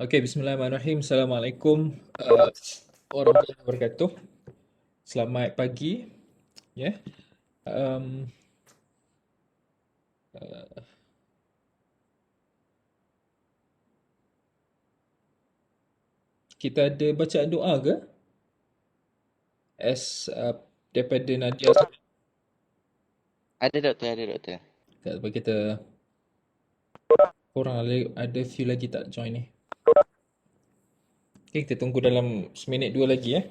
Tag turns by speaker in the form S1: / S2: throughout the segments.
S1: Okey, bismillahirrahmanirrahim. Assalamualaikum warahmatullahi wabarakatuh. Selamat pagi. Ya. Um, kita ada bacaan doa ke? Daripada Nadia.
S2: Ada doktor.
S1: Tak apa, kita korang ada few lagi tak join ni. Okey, kita tunggu dalam seminit dua lagi ya.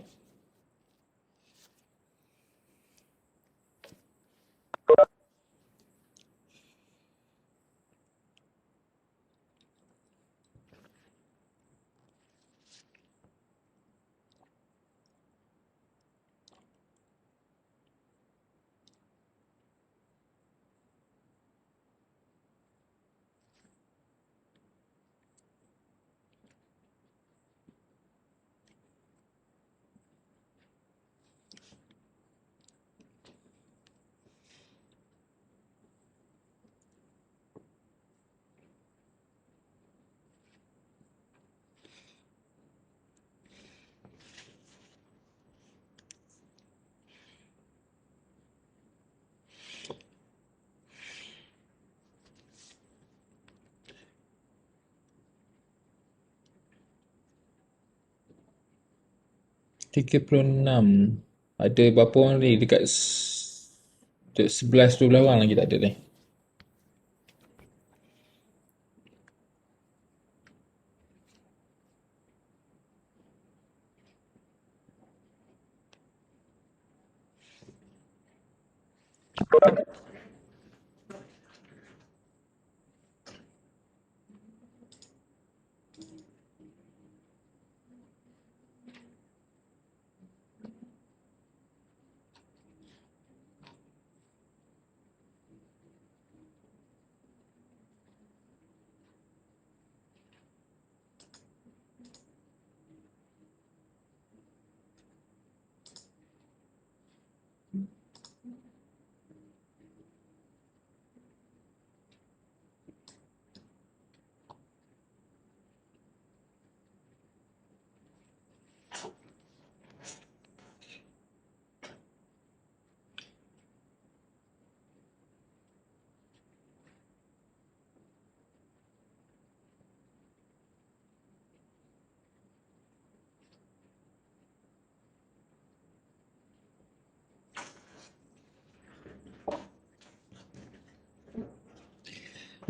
S1: Tiga puluh enam. Ada berapa orang ni dekat 11-12 orang lagi tak ada ni.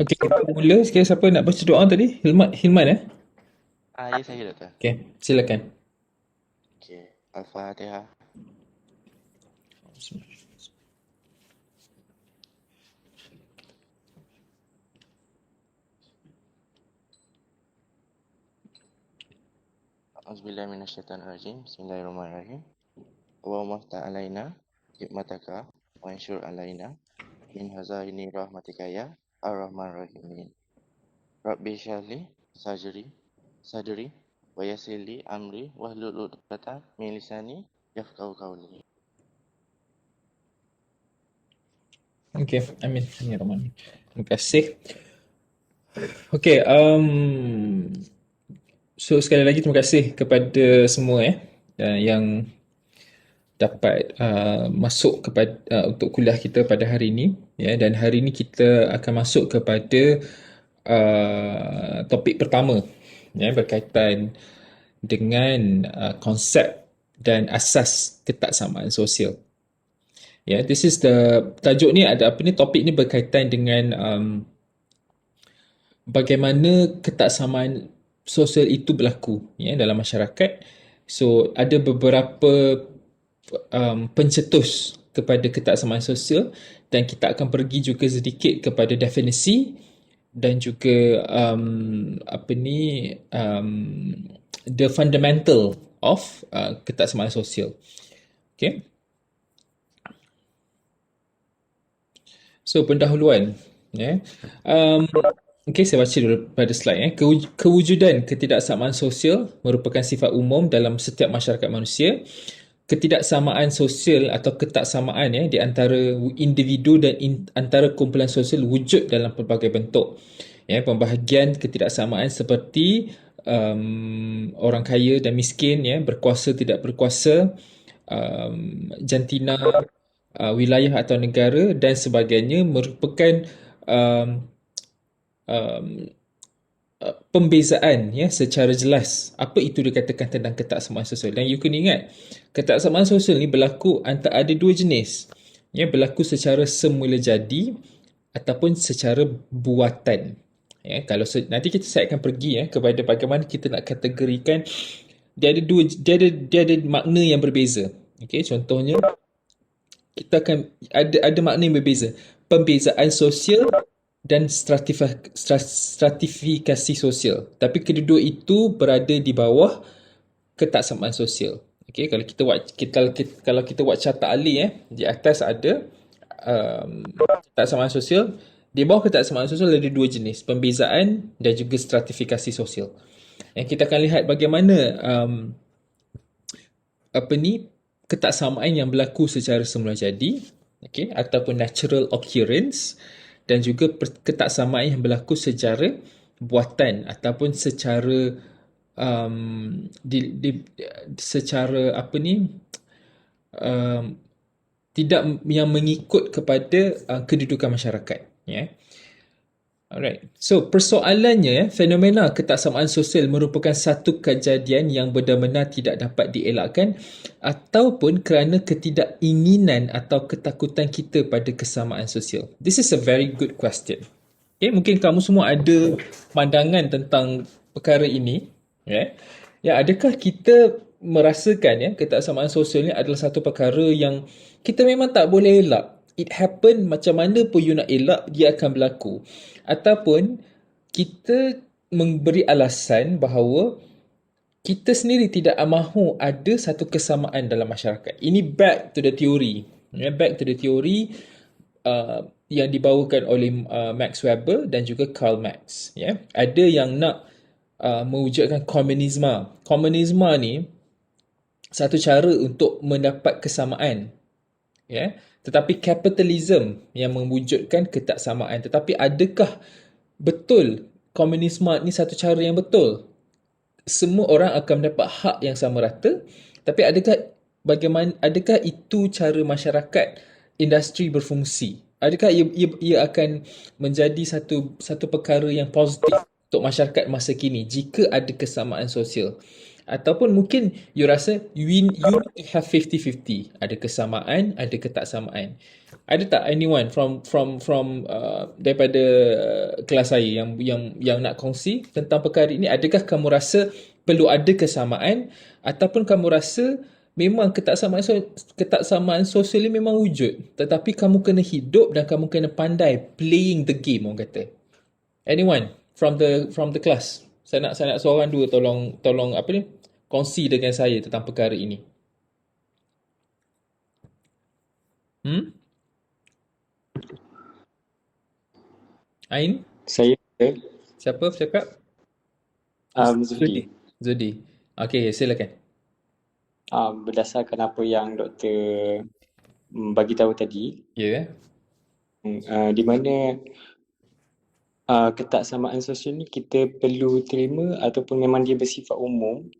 S1: Okey, kita mula. Sekali siapa nak baca doa tadi? Hilman eh?
S2: Ya saya doktor.
S1: Okey, silakan.
S2: Okey. Al-Fatihah. Auzubillahi minasyaitonirrajim. Bismillahirrahmanirrahim. Allahumma ftah alaina hikmataka wa anshur alaina min hazaini rahmatika ya ar-rahmanir rahimin. Rabbi syrahli sadri wa yassir li amri wahlul 'uqdatam min lisani yafqahu qawli.
S1: Okey, amin. Amin Rahman. Terima kasih. Okey, so sekali lagi terima kasih kepada semua yang dapat masuk kepada untuk kuliah kita pada hari ini, ya. Dan hari ini kita akan masuk kepada topik pertama, ya, berkaitan dengan konsep dan asas ketaksamaan sosial. Ya, this is the tajuk ni ada apa ni, topik ni berkaitan dengan bagaimana ketaksamaan sosial itu berlaku, ya, dalam masyarakat. So ada beberapa pencetus kepada ketaksamaan sosial, dan kita akan pergi juga sedikit kepada definisi dan juga the fundamental of ketaksamaan sosial. Okay. So pendahuluan, ya. Okey, saya baca dulu pada slide. Kewujudan ketidaksamaan sosial merupakan sifat umum dalam setiap masyarakat manusia. Ketidaksamaan sosial atau ketaksamaan, di antara individu dan antara kumpulan sosial wujud dalam pelbagai bentuk. Ya, pembahagian ketidaksamaan seperti orang kaya dan miskin, berkuasa tidak berkuasa, jantina, wilayah atau negara dan sebagainya merupakan um, um, pembezaan, secara jelas apa itu dikatakan tentang ketaksamaan sosial. Dan you kena ingat, ketaksamaan sosial ni berlaku antara ada dua jenis, berlaku secara semula jadi ataupun secara buatan. Kalau nanti saya akan pergi kepada bagaimana kita nak kategorikan. Dia ada makna yang berbeza. Okey, contohnya kita akan ada makna yang berbeza. Pembezaan sosial dan stratifikasi sosial. Tapi kedua itu berada di bawah ketaksamaan sosial. Okey, kalau kita buat carta alih, di atas ada ketaksamaan sosial, di bawah ketaksamaan sosial ada dua jenis, pembezaan dan juga stratifikasi sosial. Kita akan lihat bagaimana ketaksamaan yang berlaku secara semula jadi, ataupun natural occurrence, dan juga ketaksamaan yang berlaku secara buatan ataupun secara secara tidak yang mengikut kepada kedudukan masyarakat. Alright. So persoalannya, fenomena ketaksamaan sosial merupakan satu kejadian yang benar-benar tidak dapat dielakkan ataupun kerana ketidakinginan atau ketakutan kita pada kesamaan sosial. This is a very good question. Mungkin kamu semua ada pandangan tentang perkara ini. Adakah kita merasakan ketaksamaan sosial ni adalah satu perkara yang kita memang tak boleh elak? It happen, macam mana pun you nak elak, dia akan berlaku. Ataupun kita memberi alasan bahawa kita sendiri tidak mahu ada satu kesamaan dalam masyarakat. Ini back to the theory. Back to the theory yang dibawakan oleh Max Weber dan juga Karl Marx. Ada yang nak mewujudkan komunisme. Komunisme ni satu cara untuk mendapat kesamaan. ya. Tetapi kapitalisme yang mewujudkan ketaksamaan. Tetapi adakah betul komunisme ni satu cara yang betul? Semua orang akan mendapat hak yang sama rata, tapi adakah itu cara masyarakat industri berfungsi? Adakah ia akan menjadi satu perkara yang positif untuk masyarakat masa kini jika ada kesamaan sosial? Ataupun mungkin you rasa you need to have 50-50, ada kesamaan, ada ketaksamaan. Ada tak anyone from daripada kelas saya yang nak kongsi tentang perkara ini? Adakah kamu rasa perlu ada kesamaan ataupun kamu rasa memang ketaksamaan sosial ini memang wujud, tetapi kamu kena hidup dan kamu kena pandai playing the game, orang kata. Anyone from the class? Saya nak seorang dua tolong apa ni? Kongsi dengan saya tentang perkara ini. Ain?
S3: Saya
S1: Siapa cakap?
S3: Zudi.
S1: Zudi. Okey, silakan.
S3: Berdasarkan apa yang doktor bagi tahu tadi,
S1: Ya.
S3: di mana ketaksamaan sosial ni kita perlu terima ataupun memang dia bersifat umum.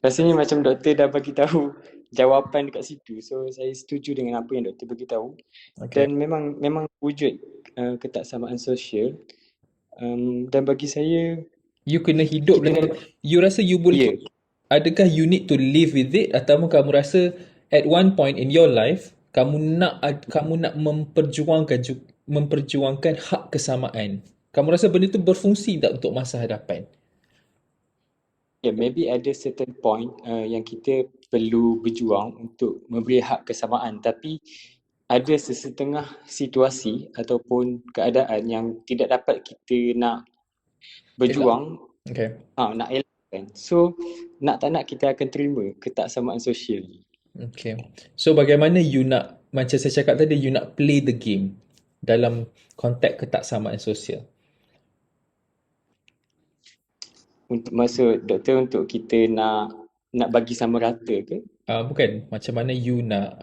S3: Rasanya macam doktor dah bagi tahu jawapan dekat situ. So saya setuju dengan apa yang doktor bagi tahu.
S1: Okay.
S3: Dan memang wujud ketaksamaan sosial. Dan bagi saya,
S1: you kena hidup dengan, you rasa you boleh, adakah you need to live with it, ataupun kamu rasa at one point in your life kamu nak memperjuangkan hak kesamaan? Kamu rasa benda tu berfungsi tak untuk masa hadapan?
S3: Maybe ada certain point yang kita perlu berjuang untuk memberi hak kesamaan, tapi ada sesetengah situasi ataupun keadaan yang tidak dapat kita nak berjuang, nak elakkan. So nak tak nak kita akan terima ketaksamaan sosial.
S1: Okay. So bagaimana you nak, macam saya cakap tadi, you nak play the game dalam konteks ketaksamaan sosial?
S3: Maksud doktor untuk kita nak bagi sama rata ke?
S1: Bukan, macam mana you nak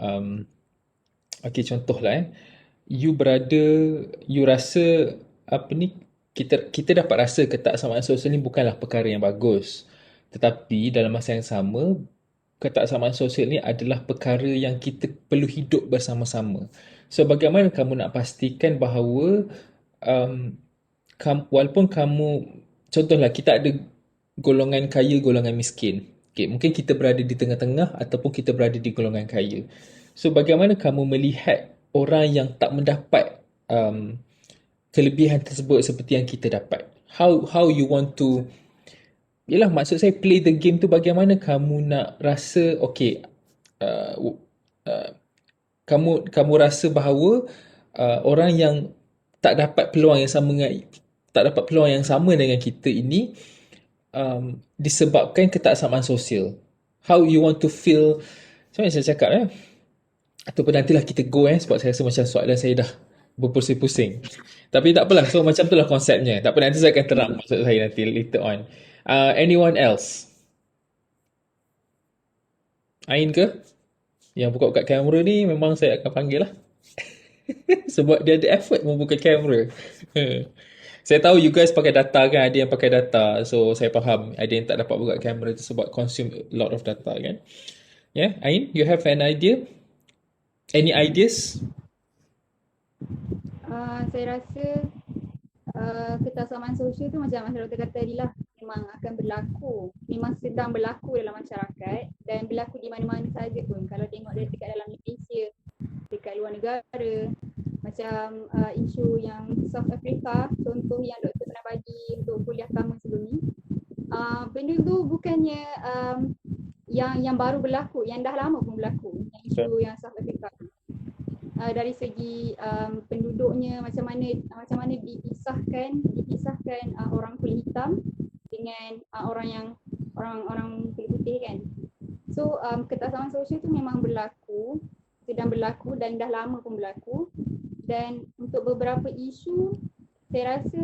S1: okay, contohlah you rasa apa ni, kita dapat rasa ketaksamaan sosial ni bukanlah perkara yang bagus, tetapi dalam masa yang sama ketaksamaan sosial ni adalah perkara yang kita perlu hidup bersama-sama. So bagaimana kamu nak pastikan bahawa walaupun kamu, contohlah kita ada golongan kaya, golongan miskin. Okay, mungkin kita berada di tengah-tengah ataupun kita berada di golongan kaya. So bagaimana kamu melihat orang yang tak mendapat kelebihan tersebut seperti yang kita dapat? How you want to, yelah, maksud saya play the game tu, bagaimana kamu nak rasa okay, kamu rasa bahawa orang yang tak dapat peluang yang sama dengan kita ini disebabkan ketaksamaan sosial. How you want to feel, macam mana saya cakap ataupun nantilah kita go sebab saya rasa macam soalan saya dah berpusing-pusing. Tapi tak apalah, so macam itulah konsepnya. Tak apa, nanti saya akan terang maksud saya nanti later on. Anyone else? Ain ke? Yang buka kamera ni memang saya akan panggil lah. Sebab dia ada effort membuka kamera. Saya tahu you guys pakai data kan, ada yang pakai data. So saya faham ada yang tak dapat buka kamera tu sebab consume a lot of data kan. Yeah, Ain, you have an idea? Any ideas?
S4: Saya rasa ketaksamaan sosial tu macam doktor kata tadi lah, memang akan berlaku, memang sedang berlaku dalam masyarakat dan berlaku di mana-mana saja pun. Kalau tengok dekat dalam Malaysia, dekat luar negara, macam isu yang South Africa, contoh yang doktor pernah bagi untuk kuliah pertama sebelum ni, benda tu bukannya yang baru berlaku, yang dah lama pun berlaku, yang isu yang South Africa. Dari segi penduduknya, macam mana dipisahkan orang kulit hitam dengan orang kulit putih kan. So ketaksamaan sosial tu memang berlaku, sedang berlaku dan dah lama pun berlaku. Dan untuk beberapa isu, saya rasa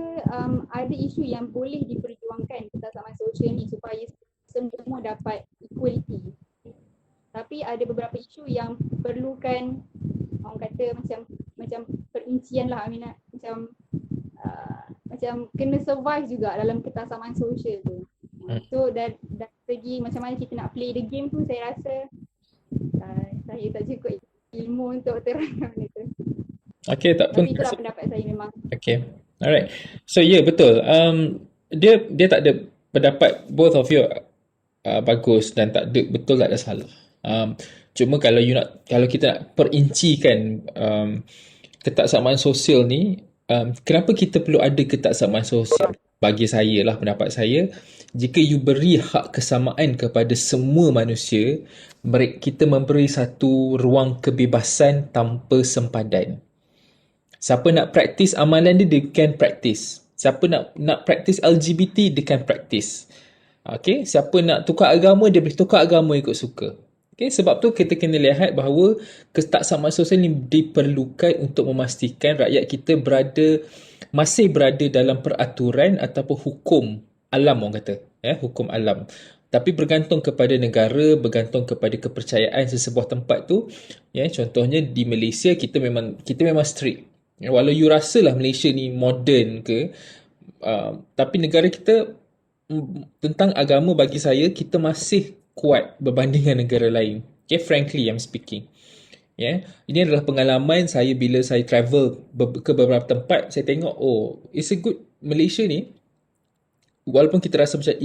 S4: ada isu yang boleh diperjuangkan ketaksamaan sosial ni supaya semua dapat equality. Tapi ada beberapa isu yang perlukan orang kata macam perincian lah Aminat, macam kena survive juga dalam ketaksamaan sosial tu. So dari segi macam mana kita nak play the game tu, saya rasa saya tak cukup ilmu untuk terangkan benda tu.
S1: Okay, tak pun.
S4: Tapi itulah pendapat saya memang.
S1: Okay, alright. So betul. Dia tak ada pendapat both of you bagus dan tak ada betul, tak ada salah. Cuma kalau kita nak perincikan ketaksamaan sosial ni, kenapa kita perlu ada ketaksamaan sosial? Bagi saya lah, pendapat saya, jika you beri hak kesamaan kepada semua manusia, kita memberi satu ruang kebebasan tanpa sempadan. Siapa nak praktis amalan dia can praktis. Siapa nak praktis LGBT, dia can praktis. Okay, siapa nak tukar agama, dia boleh tukar agama ikut suka. Okay, sebab tu kita kena lihat bahawa ketaksamaan sosial ni diperlukan untuk memastikan rakyat kita masih berada dalam peraturan ataupun hukum alam, orang kata. Hukum alam. Tapi bergantung kepada negara, bergantung kepada kepercayaan sesebuah tempat tu. Contohnya di Malaysia, kita memang strict. Walau you rasalah Malaysia ni modern ke, tapi negara kita tentang agama, bagi saya kita masih kuat berbanding dengan negara lain. Okay, frankly I'm speaking. Ini adalah pengalaman saya bila saya travel ke beberapa tempat. Saya tengok, it's a good Malaysia ni. Walaupun kita rasa macam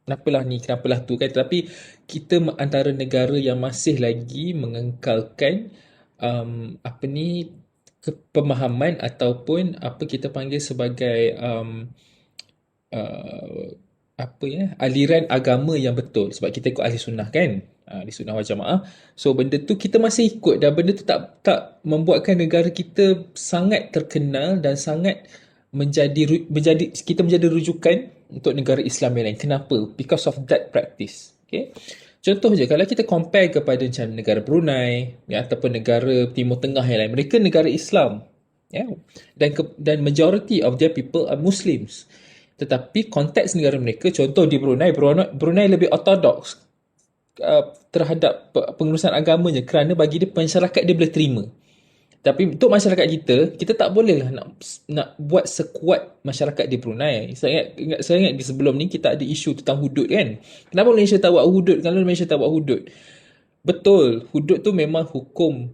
S1: kenapalah tu kan, tapi kita antara negara yang masih lagi mengekalkan pemahaman ataupun apa kita panggil sebagai aliran agama yang betul. Sebab kita ikut ahli sunnah kan, ahli sunnah wal jamaah. So benda tu kita masih ikut, dan benda tu tak membuatkan negara kita sangat terkenal dan sangat kita menjadi rujukan untuk negara Islam yang lain. Kenapa? Because of that practice. Okay. Contoh je, kalau kita compare kepada macam negara Brunei ataupun negara Timur Tengah yang lain, mereka negara Islam, dan majority of their people are Muslims. Tetapi konteks negara mereka, contoh di Brunei lebih ortodoks terhadap pengurusan agamanya, kerana bagi dia masyarakat dia boleh terima. Tapi untuk masyarakat kita tak boleh lah nak buat sekuat masyarakat di Brunei. Saya ingat di sebelum ni kita ada isu tentang hudud kan. Kenapa Malaysia tak buat hudud? Kalau Malaysia tak buat hudud. Betul, hudud tu memang hukum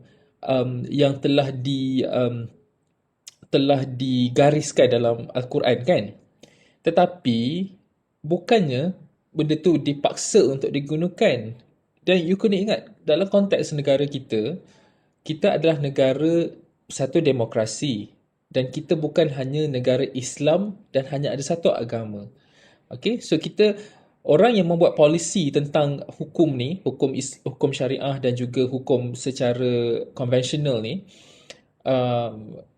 S1: yang telah digariskan dalam Al-Quran kan. Tetapi bukannya benda tu dipaksa untuk digunakan. Dan you kena ingat, dalam konteks negara kita adalah negara satu demokrasi, dan kita bukan hanya negara Islam dan hanya ada satu agama. Okay, so orang yang membuat polisi tentang hukum ni, hukum syariah dan juga hukum secara konvensional ni,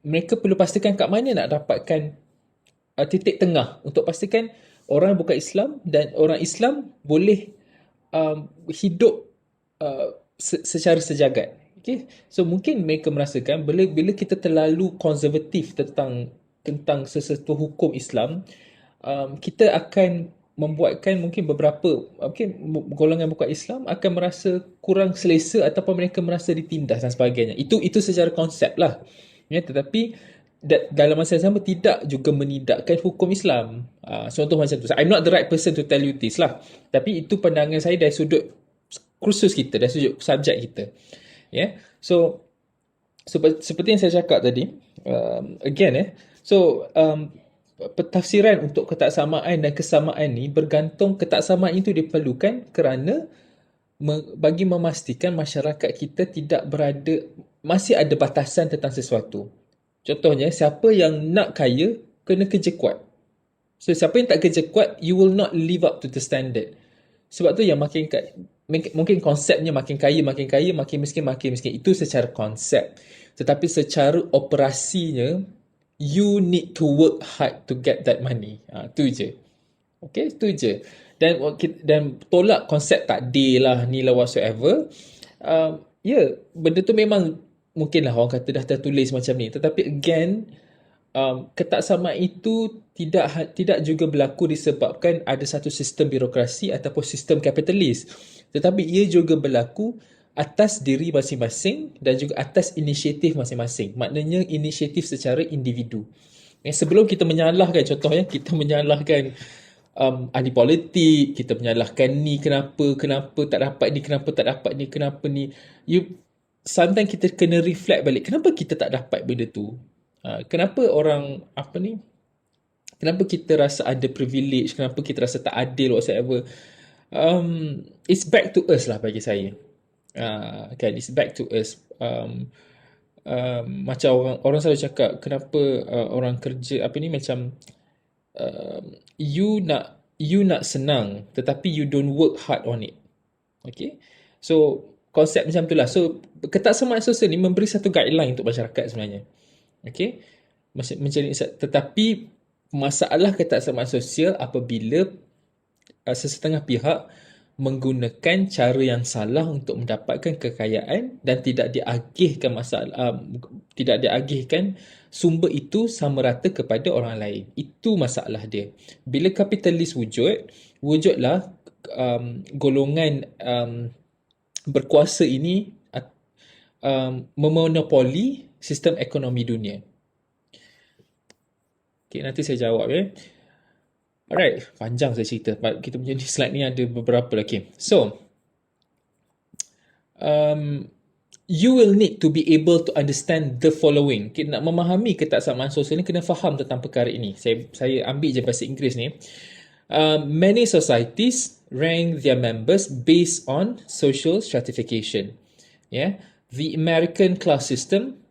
S1: mereka perlu pastikan kat mana nak dapatkan titik tengah untuk pastikan orang yang bukan Islam dan orang Islam boleh hidup secara sejagat. Okay. So mungkin mereka merasakan bila kita terlalu konservatif tentang sesuatu hukum Islam, kita akan membuatkan mungkin beberapa golongan bukan Islam akan merasa kurang selesa ataupun mereka merasa ditindas dan sebagainya. Itu secara konsep lah. Tetapi dalam masa yang sama tidak juga menidakkan hukum Islam. Contoh macam tu. I'm not the right person to tell you this lah. Tapi itu pandangan saya dari sudut kursus kita, dari sudut subjek kita. So seperti yang saya cakap tadi, pentafsiran untuk ketaksamaan dan kesamaan ni bergantung. Ketaksamaan itu diperlukan kerana bagi memastikan masyarakat kita masih ada batasan tentang sesuatu. Contohnya, siapa yang nak kaya kena kerja kuat. So siapa yang tak kerja kuat, you will not live up to the standard. Sebab tu yang mungkin konsepnya makin kaya, makin miskin. Itu secara konsep. Tetapi secara operasinya, you need to work hard to get that money. Itu je. Okay, itu je. Dan tolak konsep takdir lah, ni lah whatsoever. Benda tu memang mungkinlah orang kata dah tertulis macam ni. Tetapi again, ketaksamaan itu tidak juga berlaku disebabkan ada satu sistem birokrasi ataupun sistem kapitalis, tetapi ia juga berlaku atas diri masing-masing dan juga atas inisiatif masing-masing. Maknanya inisiatif secara individu. Sebelum kita menyalahkan, contohnya kita menyalahkan ahli politik, kita menyalahkan ni kenapa tak dapat ni, kenapa ni. Sometimes kita kena reflect balik, kenapa kita tak dapat benda tu? Kenapa orang kenapa kita rasa ada privilege, kenapa kita rasa tak adil whatsoever. It's back to us lah bagi saya. Kan, it's back to us. Macam orang selalu cakap, kenapa orang kerja macam you nak senang tetapi you don't work hard on it. Okay, so konsep macam tu lah. So ketaksamaan sosial ni memberi satu guideline untuk masyarakat sebenarnya. Okay, tetapi masalah ketaksamaan sosial apabila sesetengah pihak menggunakan cara yang salah untuk mendapatkan kekayaan dan tidak diagihkan sumber itu sama rata kepada orang lain. Itu masalah dia. Bila kapitalis wujudlah golongan berkuasa ini memonopoli sistem ekonomi dunia. Okay, nanti saya jawab Alright, panjang saya cerita. Kita punya slide ni ada beberapa lagi. So, you will need to be able to understand the following. Kita nak memahami ketaksamaan sosial ni, kena faham tentang perkara ini. Saya ambil je bahasa Inggeris ni. Many societies rank their members based on social stratification. The American class system,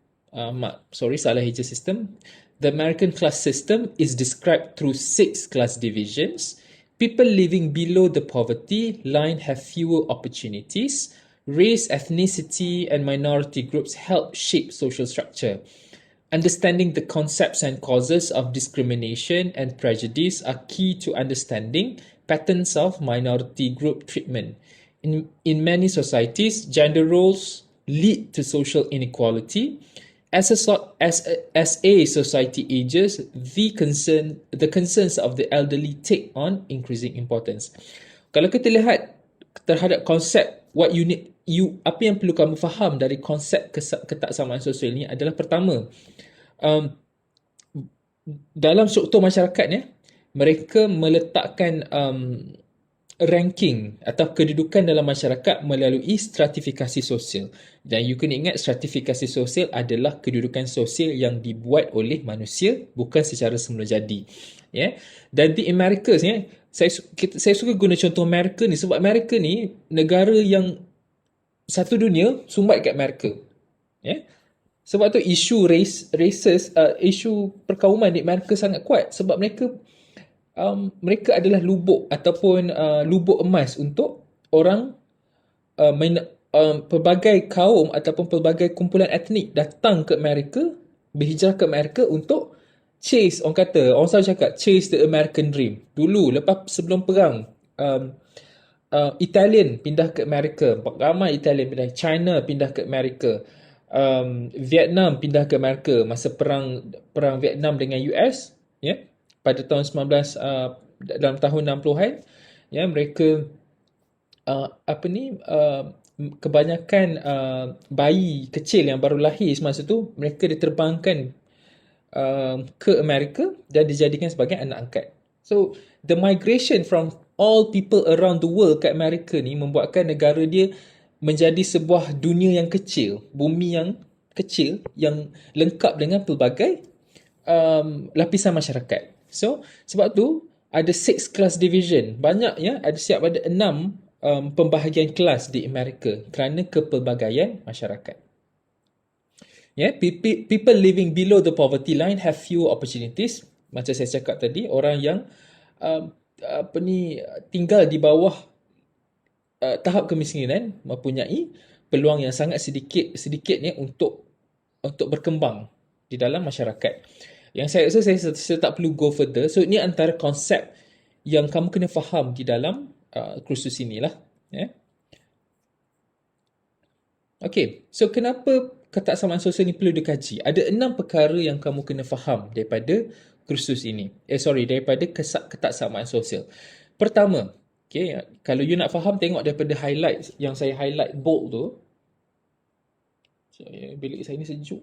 S1: salah hijau system. The American class system is described through 6 class divisions. People living below the poverty line have fewer opportunities. Race, ethnicity, and minority groups help shape social structure. Understanding the concepts and causes of discrimination and prejudice are key to understanding patterns of minority group treatment. In many societies, gender roles lead to social inequality. As a society ages, the concerns of the elderly take on increasing importance. Kalau kita lihat terhadap konsep apa yang perlu kamu faham dari konsep ketaksamaan sosial ni adalah, pertama, dalam struktur masyarakat ni, mereka meletakkan ranking atau kedudukan dalam masyarakat melalui stratifikasi sosial. Dan you kena ingat, stratifikasi sosial adalah kedudukan sosial yang dibuat oleh manusia, bukan secara semula jadi. Dan di Amerika ni, saya suka guna contoh Amerika ni sebab Amerika ni negara yang satu dunia sumbat kat Amerika. Sebab tu isu isu perkauman di Amerika sangat kuat, sebab mereka adalah lubuk ataupun lubuk emas untuk orang pelbagai kaum ataupun pelbagai kumpulan etnik datang ke Amerika, berhijrah ke Amerika untuk chase, orang selalu cakap chase the American dream. Dulu sebelum perang, Italian pindah ke Amerika, ramai Italian pindah, China pindah ke Amerika, Vietnam pindah ke Amerika masa perang Vietnam dengan US, pada tahun dalam tahun 60-an, mereka kebanyakan bayi kecil yang baru lahir semasa tu, mereka diterbangkan ke Amerika dan dijadikan sebagai anak angkat. So the migration from all people around the world kat Amerika ni membuatkan negara dia menjadi sebuah dunia yang kecil, bumi yang kecil yang lengkap dengan pelbagai lapisan masyarakat. So sebab tu ada 6 class division. Banyak ada 6 pembahagian kelas di Amerika kerana kepelbagaian masyarakat. People living below the poverty line have fewer opportunities. Macam saya cakap tadi, orang yang tinggal di bawah tahap kemiskinan mempunyai peluang yang sangat sedikit untuk berkembang di dalam masyarakat. Yang saya rasa saya tak perlu go further. So ini antara konsep yang kamu kena faham di dalam kursus inilah. Okay, so kenapa ketaksamaan sosial ni perlu dikaji? Ada 6 perkara yang kamu kena faham daripada kursus ini. Daripada ketaksamaan sosial. Pertama, okay, kalau you nak faham, tengok daripada highlight yang saya highlight bold tu. Bilik saya ni sejuk.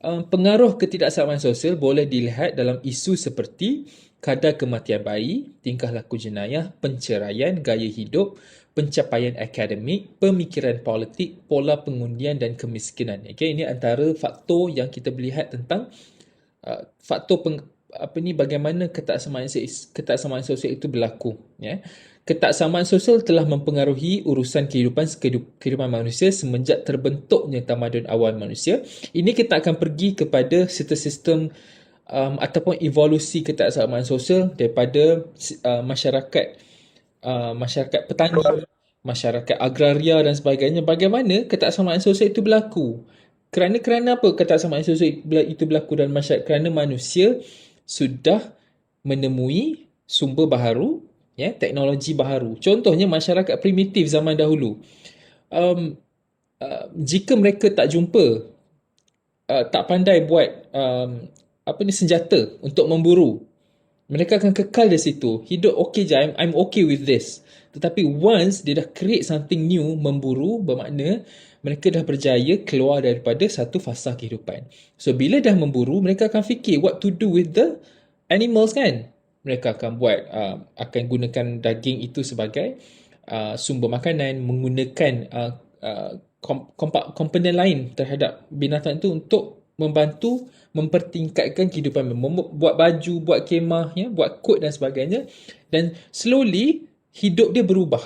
S1: Pengaruh ketidaksamaan sosial boleh dilihat dalam isu seperti kadar kematian bayi, tingkah laku jenayah, penceraian, gaya hidup, pencapaian akademik, pemikiran politik, pola pengundian dan kemiskinan. Okay, ini antara faktor yang kita lihat tentang bagaimana ketaksamaan sosial itu berlaku. Ya. Ketaksamaan sosial telah mempengaruhi urusan kehidupan manusia semenjak terbentuknya tamadun awal manusia. Ini kita akan pergi kepada sistem ataupun evolusi ketaksamaan sosial daripada masyarakat petani, masyarakat agraria dan sebagainya. Bagaimana ketaksamaan sosial itu berlaku? Kerana apa ketaksamaan sosial itu berlaku dalam masyarakat? Kerana manusia sudah menemui sumber baharu, ya, teknologi baharu. Contohnya masyarakat primitif zaman dahulu. Jika mereka tak jumpa, tak pandai buat senjata untuk memburu, mereka akan kekal di situ. Hidup okay je, I'm okay with this. Tetapi once dia dah create something new, memburu, bermakna mereka dah berjaya keluar daripada satu fasa kehidupan. So bila dah memburu, mereka akan fikir what to do with the animals kan. Mereka akan akan gunakan daging itu sebagai sumber makanan, menggunakan komponen lain terhadap binatang itu untuk membantu mempertingkatkan kehidupan, buat baju, buat kemah, ya, buat kot dan sebagainya, dan slowly hidup dia berubah,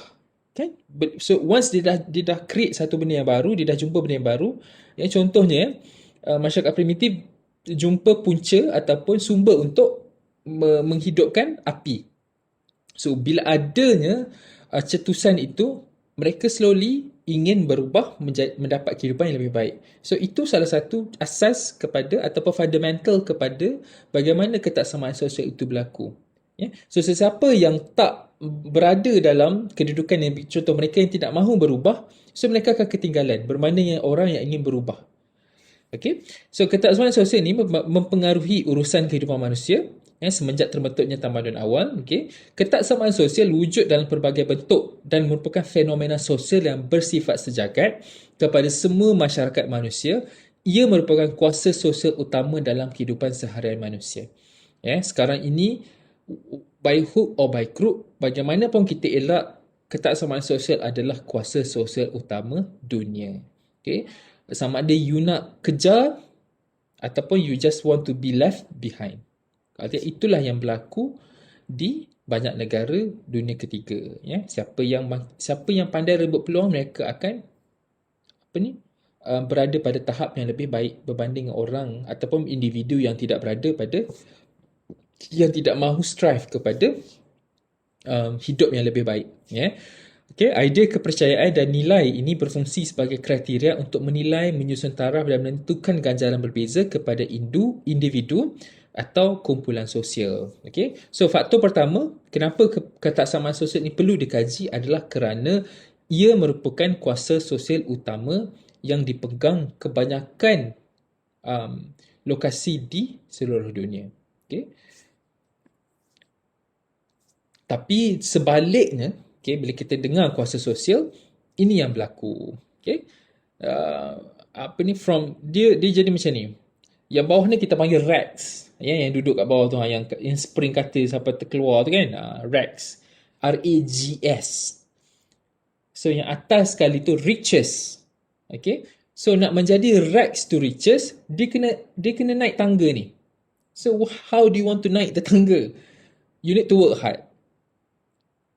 S1: kan? So once dia dah create satu benda yang baru, dia dah jumpa benda yang baru, ya, contohnya masyarakat primitif jumpa punca ataupun sumber untuk menghidupkan api. So bila adanya cetusan itu, mereka slowly ingin berubah mendapat kehidupan yang lebih baik. So itu salah satu asas kepada ataupun fundamental kepada bagaimana ketaksamaan sosial itu berlaku. Ya? So sesiapa yang tak berada dalam kedudukan yang, contoh mereka yang tidak mahu berubah, so mereka akan ketinggalan, bermakna orang yang ingin berubah. Okay? So ketaksamaan sosial ini mempengaruhi urusan kehidupan manusia, ya, semenjak terbentuknya tamadun awal. Okay? Ketaksamaan sosial wujud dalam pelbagai bentuk dan merupakan fenomena sosial yang bersifat sejagat kepada semua masyarakat manusia. Ia merupakan kuasa sosial utama dalam kehidupan seharian manusia. Ya, sekarang ini, by hook or by crook, bagaimanapun kita elak, ketaksamaan sosial adalah kuasa sosial utama dunia. Okay? Sama ada you nak kejar ataupun you just want to be left behind. Artinya itulah yang berlaku di banyak negara dunia ketiga. Ya, siapa yang pandai rebut peluang, mereka akan berada pada tahap yang lebih baik berbanding orang ataupun individu yang tidak tidak mahu strive kepada hidup yang lebih baik. Ya. Okay, idea kepercayaan dan nilai ini berfungsi sebagai kriteria untuk menilai, menyusun taraf dan menentukan ganjaran berbeza kepada individu atau kumpulan sosial. Okay? So faktor pertama, kenapa ketaksamaan sosial ini perlu dikaji adalah kerana ia merupakan kuasa sosial utama yang dipegang kebanyakan lokasi di seluruh dunia. Okay? Tapi sebaliknya, okay, bila kita dengar kuasa sosial, ini yang berlaku. Okay? Dia jadi macam ni. Yang bawah ni kita panggil rags. Ya, yang duduk kat bawah tu, yang spring kata sampai terkeluar tu kan, rags. R-A-G-S. So yang atas sekali tu riches. Okay? So nak menjadi rags to riches, dia kena naik tangga ni. So how do you want to naik the tangga? You need to work hard.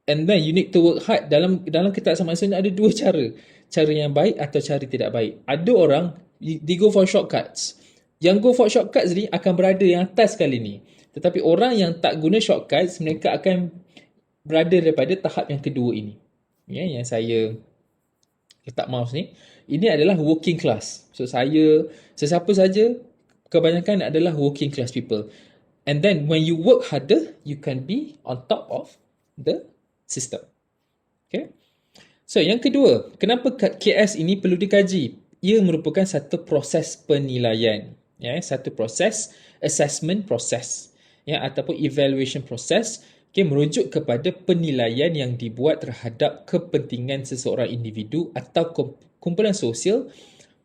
S1: And then you need to work hard. Dalam ketaksamaan sosial ada dua cara. Cara yang baik atau cara tidak baik. Ada orang, they go for shortcuts. Yang go for shortcuts ni akan berada yang atas kali ni. Tetapi orang yang tak guna shortcuts, mereka akan berada daripada tahap yang kedua ini. Ya, yang saya letak mouse ni. Ini adalah working class. So sesiapa saja, kebanyakan adalah working class people. And then when you work harder, you can be on top of the system. Okay? So yang kedua, kenapa KS ini perlu dikaji? ia merupakan satu proses penilaian, satu proses assessment proses, ataupun evaluation proses, merujuk kepada penilaian yang dibuat terhadap kepentingan seseorang individu atau kumpulan sosial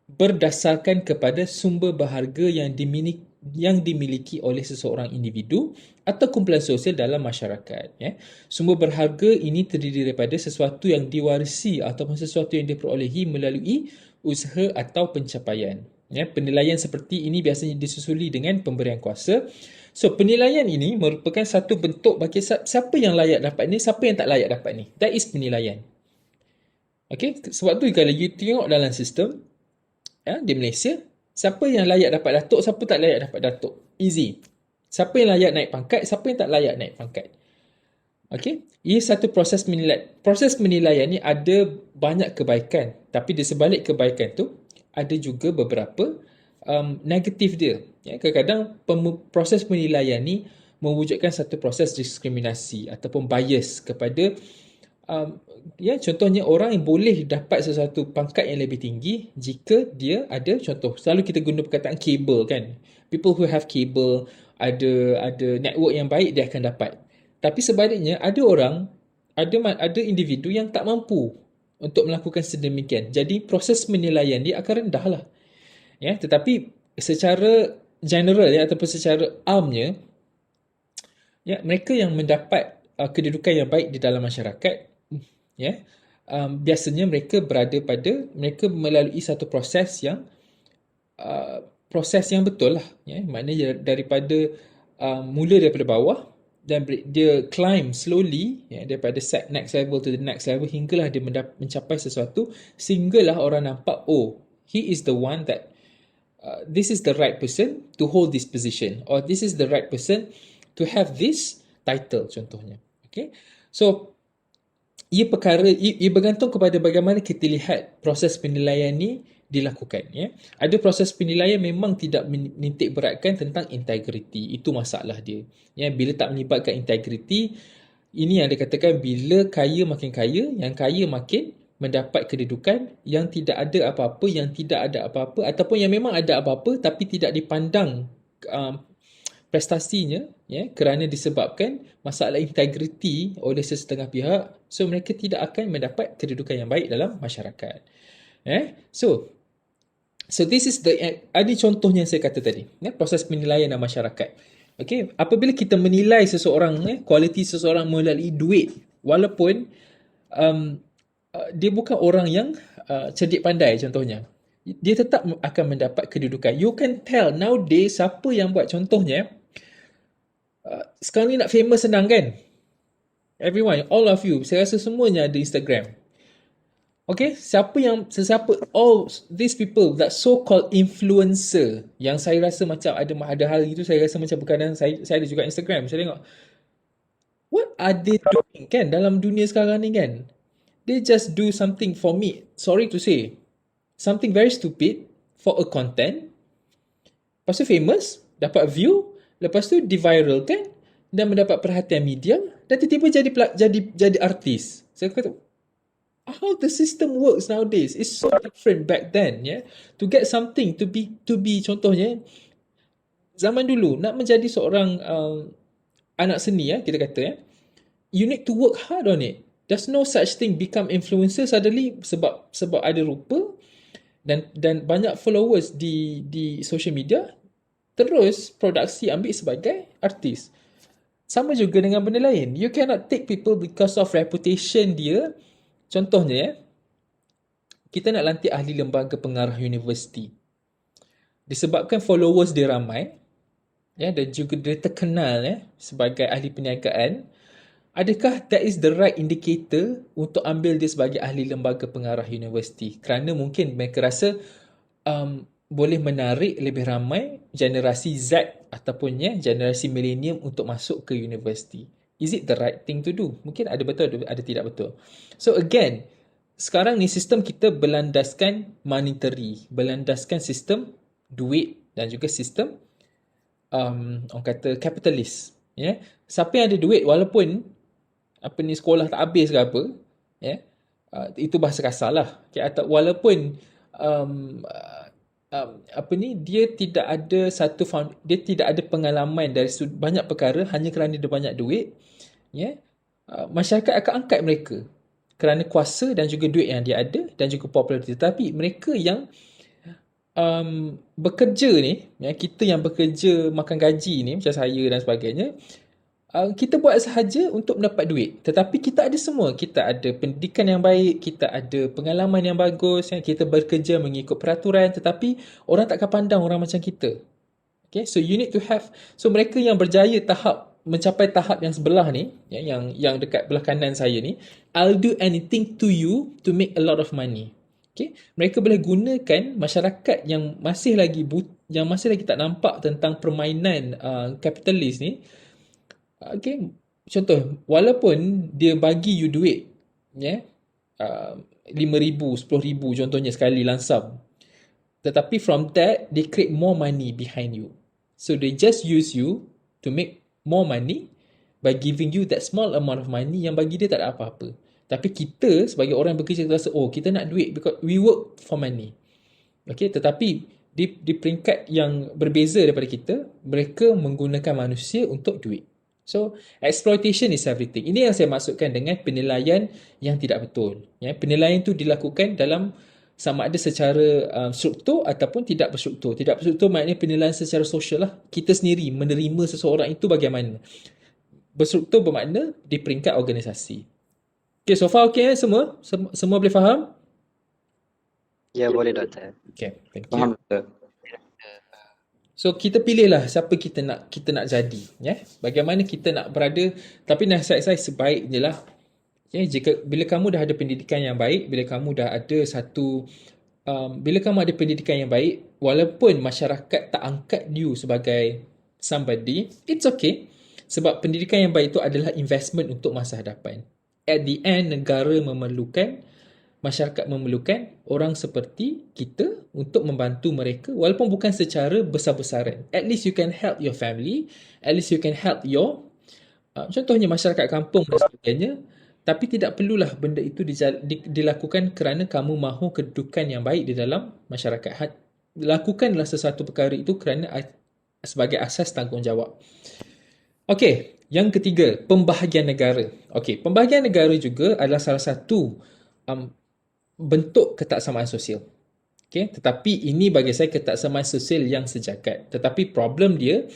S1: berdasarkan kepada sumber berharga yang dimiliki oleh seseorang individu atau kumpulan sosial dalam masyarakat. Sumber berharga ini terdiri daripada sesuatu yang diwarisi ataupun sesuatu yang diperolehi melalui usaha atau pencapaian. Penilaian seperti ini biasanya disusuli dengan pemberian kuasa. So, penilaian ini merupakan satu bentuk bagi siapa yang layak dapat ni, siapa yang tak layak dapat ni. That is penilaian. Okay? Sebab tu kalau you tengok dalam sistem di Malaysia, siapa yang layak dapat datuk, siapa tak layak dapat datuk. Easy. Siapa yang layak naik pangkat, siapa yang tak layak naik pangkat. Okay? Ia satu proses penilaian. Proses penilaian ni ada banyak kebaikan. Tapi di sebalik kebaikan tu, ada juga beberapa negatif dia. Kadang-kadang proses penilaian ni mewujudkan satu proses diskriminasi ataupun bias kepada contohnya orang yang boleh dapat sesuatu pangkat yang lebih tinggi jika dia ada, contoh selalu kita guna perkataan kabel kan, people who have cable ada network yang baik dia akan dapat. Tapi sebaliknya ada individu yang tak mampu untuk melakukan sedemikian. Jadi proses penilaian dia akan rendah lah. Tetapi secara general ataupun secara amnya, mereka yang mendapat kedudukan yang baik di dalam masyarakat, biasanya mereka melalui satu proses yang betul lah. Maknanya daripada mula daripada bawah dan dia climb slowly daripada next level to the next level hinggalah dia mencapai sesuatu, sehinggalah orang nampak, oh, he is the one that this is the right person to hold this position, or this is the right person to have this title contohnya. Okay, so ia bergantung kepada bagaimana kita lihat proses penilaian ni dilakukan. Ada proses penilaian memang tidak menitik beratkan tentang integriti. Itu masalah dia. Bila tak melibatkan integriti, ini yang dikatakan bila kaya makin kaya, yang kaya makin mendapat kedudukan, yang tidak ada apa-apa, yang tidak ada apa-apa, ataupun yang memang ada apa-apa tapi tidak dipandang prestasinya, kerana disebabkan masalah integriti oleh sesetengah pihak, so mereka tidak akan mendapat kedudukan yang baik dalam masyarakat. So this is ada contohnya yang saya kata tadi, proses penilaian dalam masyarakat. Okay, apabila kita menilai seseorang, kualiti seseorang melalui duit, walaupun dia bukan orang yang cerdik pandai contohnya, dia tetap akan mendapat kedudukan. You can tell nowadays siapa yang buat, contohnya sekarang ni nak famous senang kan? Everyone, all of you, saya rasa semuanya ada Instagram. Okay, all these people that so-called influencer, yang saya rasa macam ada hal itu, saya rasa macam berkadang saya ada juga Instagram, saya tengok what are they doing kan dalam dunia sekarang ni kan. They just do something, for me, sorry to say, something very stupid for a content, lepas tu famous, dapat view, lepas tu diviralkan dan mendapat perhatian media, dan tiba-tiba jadi artis. Saya kata, how the system works nowadays is so different back then. To get something to be contohnya, zaman dulu nak menjadi seorang anak seni, kita kata, you need to work hard on it. There's no such thing become influencer suddenly sebab ada rupa dan banyak followers di social media, terus produksi ambil sebagai artis. Sama juga dengan benda lain. You cannot take people because of reputation dia. Contohnya, kita nak lantik ahli lembaga pengarah universiti. Disebabkan followers dia ramai, dan juga dia terkenal sebagai ahli perniagaan, adakah that is the right indicator untuk ambil dia sebagai ahli lembaga pengarah universiti? Kerana mungkin mereka rasa boleh menarik lebih ramai generasi Z ataupun generasi millennium untuk masuk ke universiti. Is it the right thing to do? Mungkin ada betul, ada tidak betul. So again, sekarang ni sistem kita berlandaskan monetary, berlandaskan sistem duit dan juga sistem orang kata kapitalis. Siapa yang ada duit, walaupun sekolah tak habis ke apa, itu bahasa kasar lah. Atau walaupun dia tidak ada dia tidak ada pengalaman dari banyak perkara hanya kerana dia banyak duit, ya. Masyarakat akan angkat mereka kerana kuasa dan juga duit yang dia ada dan juga populariti. Tapi mereka yang bekerja ni, ya, kita yang bekerja makan gaji ni macam saya dan sebagainya, kita buat sahaja untuk mendapat duit. Tetapi kita ada semua. Kita ada pendidikan yang baik, kita ada pengalaman yang bagus, kita bekerja mengikut peraturan, tetapi orang takkan pandang orang macam kita. Okay, so you need to have, so mereka yang berjaya mencapai tahap yang sebelah ni, ya, yang dekat belah kanan saya ni, I'll do anything to you to make a lot of money. Okay, mereka boleh gunakan masyarakat yang masih lagi tak nampak tentang permainan kapitalis ni. Okay, contoh, walaupun dia bagi you duit, ya, RM5,000, RM10,000 contohnya sekali lansam, tetapi from that they create more money behind you. So they just use you to make more money by giving you that small amount of money yang bagi dia tak ada apa-apa. Tapi kita sebagai orang yang bekerja, kita rasa, oh, kita nak duit because we work for money. Okay, tetapi di peringkat yang berbeza daripada kita, mereka menggunakan manusia untuk duit. So, exploitation is everything. Ini yang saya maksudkan dengan penilaian yang tidak betul. Ya, penilaian itu dilakukan dalam sama ada secara struktur ataupun tidak berstruktur. Tidak berstruktur maknanya penilaian secara sosial lah. Kita sendiri menerima seseorang itu bagaimana. Berstruktur bermakna di peringkat organisasi. Okay, so far okay semua? Semua boleh faham?
S5: Ya, boleh Doktor.
S1: Okay, thank you.
S3: Faham tak?
S1: So kita pilihlah siapa kita nak jadi, ya. Bagaimana kita nak berada, tapi nasihat saya sebaiknya lah, ya, bila kamu dah ada pendidikan yang baik, bila kamu ada pendidikan yang baik, walaupun masyarakat tak angkat you sebagai somebody, it's okay. Sebab pendidikan yang baik itu adalah investment untuk masa hadapan. At the end, negara memerlukan, masyarakat memerlukan orang seperti kita untuk membantu mereka walaupun bukan secara besar-besaran. At least you can help your family, at least you can help your contohnya masyarakat kampung dan sebagainya, tapi tidak perlulah benda itu dilakukan kerana kamu mahu kedudukan yang baik di dalam masyarakat. Lakukanlah sesuatu perkara itu kerana sebagai asas tanggungjawab. Okey, yang ketiga, pembahagian negara. Okey, pembahagian negara juga adalah salah satu bentuk ketaksamaan sosial. Okay? Tetapi ini bagi saya ketaksamaan sosial yang sejagat. Tetapi problem dia,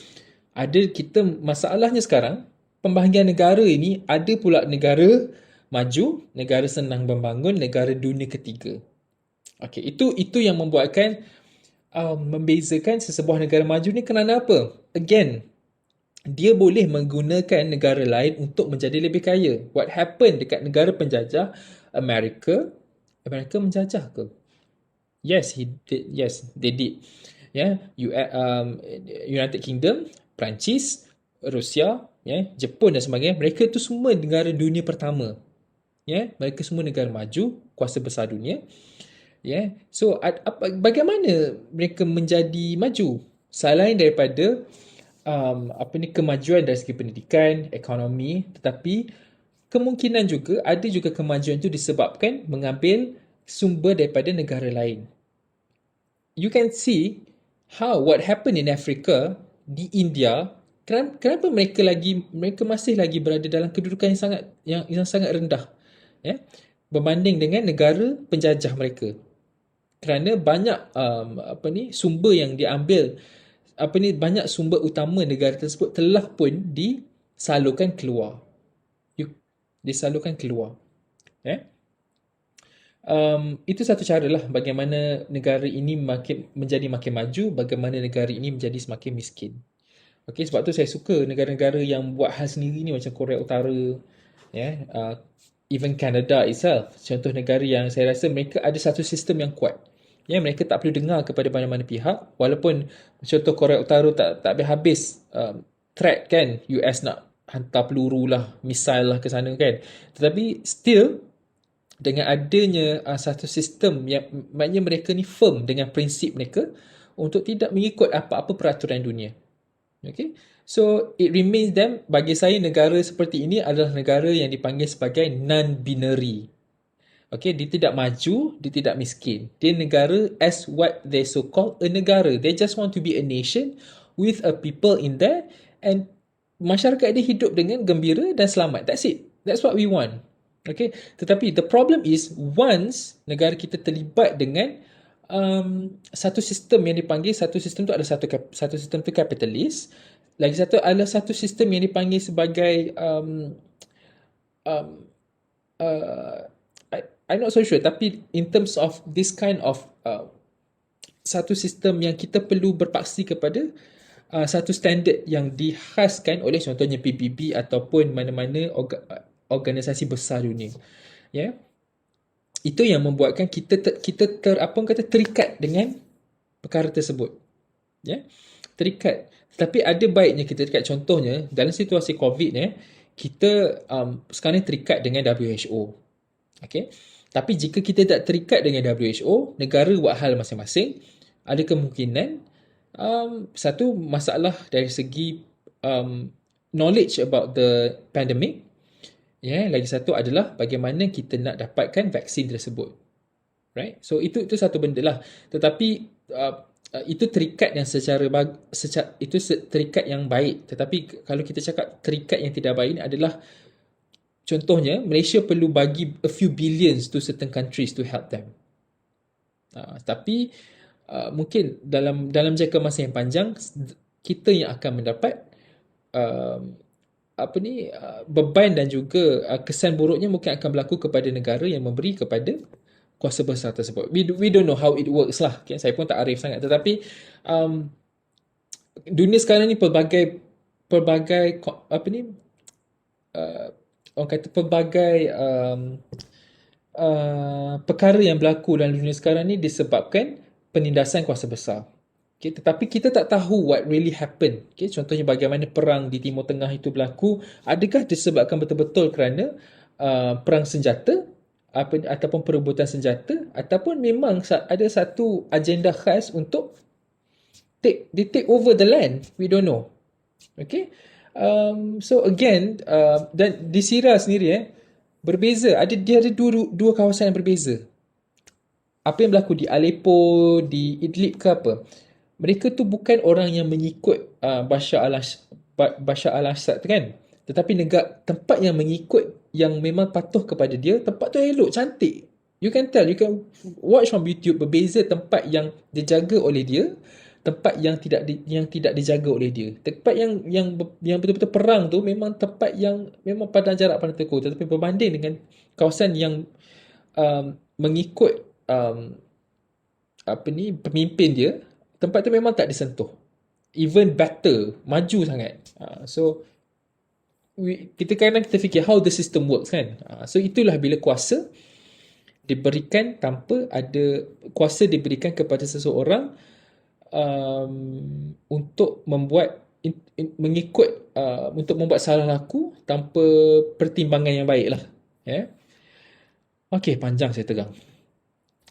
S1: masalahnya sekarang, pembahagian negara ini ada pula negara maju, negara senang membangun, negara dunia ketiga. Okay, itu yang membuatkan membezakan sesebuah negara maju ni kerana apa? Again, dia boleh menggunakan negara lain untuk menjadi lebih kaya. What happened dekat negara penjajah Amerika menjajah ke? Yes, they did. Yeah, United Kingdom, Perancis, Rusia, Jepun dan sebagainya, mereka tu semua negara dunia pertama. Mereka semua negara maju, kuasa besar dunia. So bagaimana mereka menjadi maju? Selain daripada kemajuan dari segi pendidikan, ekonomi, tetapi kemungkinan juga ada kemajuan itu disebabkan mengambil sumber daripada negara lain. You can see what happened in Africa, di India, kenapa mereka masih lagi berada dalam kedudukan yang sangat rendah, berbanding dengan negara penjajah mereka. Kerana banyak sumber yang diambil, banyak sumber utama negara tersebut telah pun disalurkan keluar. Itu satu cara lah bagaimana negara ini menjadi makin maju, bagaimana negara ini menjadi semakin miskin. Okay, sebab tu saya suka negara-negara yang buat hal sendiri ni macam Korea Utara, even Canada itself. Contoh negara yang saya rasa mereka ada satu sistem yang kuat. Mereka tak perlu dengar kepada mana-mana pihak, walaupun contoh Korea Utara tak habis threat kan, US nak hantar peluru lah, misil lah ke sana kan. Tetapi still, dengan adanya satu sistem yang maknanya mereka ni firm dengan prinsip mereka untuk tidak mengikut apa-apa peraturan dunia. Okay? So, it remains them, bagi saya negara seperti ini adalah negara yang dipanggil sebagai non-binary. Okay, dia tidak maju, dia tidak miskin. Dia negara as what they so called a negara. They just want to be a nation with a people in there, and masyarakat dia hidup dengan gembira dan selamat. That's it. That's what we want. Okay, tetapi the problem is once negara kita terlibat dengan satu sistem yang dipanggil, satu sistem tu ada satu sistem tu kapitalis, lagi satu adalah satu sistem yang dipanggil sebagai I'm not so sure, tapi in terms of this kind of satu sistem yang kita perlu berpaksi kepada satu standard yang dihaskan oleh contohnya PBB ataupun mana-mana organisasi besar dunia. Ya. Itu yang membuatkan kita terikat dengan perkara tersebut. Ya. Terikat. Tapi ada baiknya kita terikat. Contohnya dalam situasi COVID ni, kita sekarang terikat dengan WHO. Okay. Tapi jika kita tak terikat dengan WHO, negara buat hal masing-masing, ada kemungkinan satu masalah dari segi knowledge about the pandemic. Ya, lagi satu adalah bagaimana kita nak dapatkan vaksin tersebut. Right? So itu satu benda lah. Tetapi itu terikat yang itu terikat yang baik. Tetapi kalau kita cakap terikat yang tidak baik ni adalah contohnya Malaysia perlu bagi a few billions to certain countries to help them. Tapi mungkin dalam jangka masa yang panjang kita yang akan mendapat beban dan juga kesan buruknya mungkin akan berlaku kepada negara yang memberi kepada kuasa besar tersebut. We don't know how it works lah. Okay? Saya pun tak arif sangat. Tetapi dunia sekarang ni pelbagai orang kata pelbagai perkara yang berlaku dalam dunia sekarang ni disebabkan penindasan kuasa besar. Okay, tetapi kita tak tahu what really happen. Okay, contohnya bagaimana perang di Timur Tengah itu berlaku. Adakah disebabkan betul-betul kerana perang senjata ataupun perebutan senjata, ataupun memang ada satu agenda khas untuk take over the land. We don't know. Okay. So again, dan di Syria sendiri berbeza. Dia ada dua kawasan yang berbeza. Apa yang berlaku di Aleppo, di Idlib ke apa? Mereka tu bukan orang yang mengikut Bashar al-Assad kan. Tetapi tempat yang mengikut, yang memang patuh kepada dia, tempat tu elok, cantik. You can tell, you can watch from YouTube, berbeza tempat yang dijaga oleh dia, tempat yang tidak dijaga oleh dia. Tempat yang betul-betul perang tu memang tempat yang memang pada jarak pandang teguh. Tetapi berbanding dengan kawasan yang mengikut pemimpin dia, tempat tu memang tak disentuh. Even better, maju sangat. So kita fikir how the system works kan. So itulah bila kuasa diberikan kepada seseorang untuk untuk membuat salah laku tanpa pertimbangan yang baik lah. Yeah. Okay, panjang saya tegang.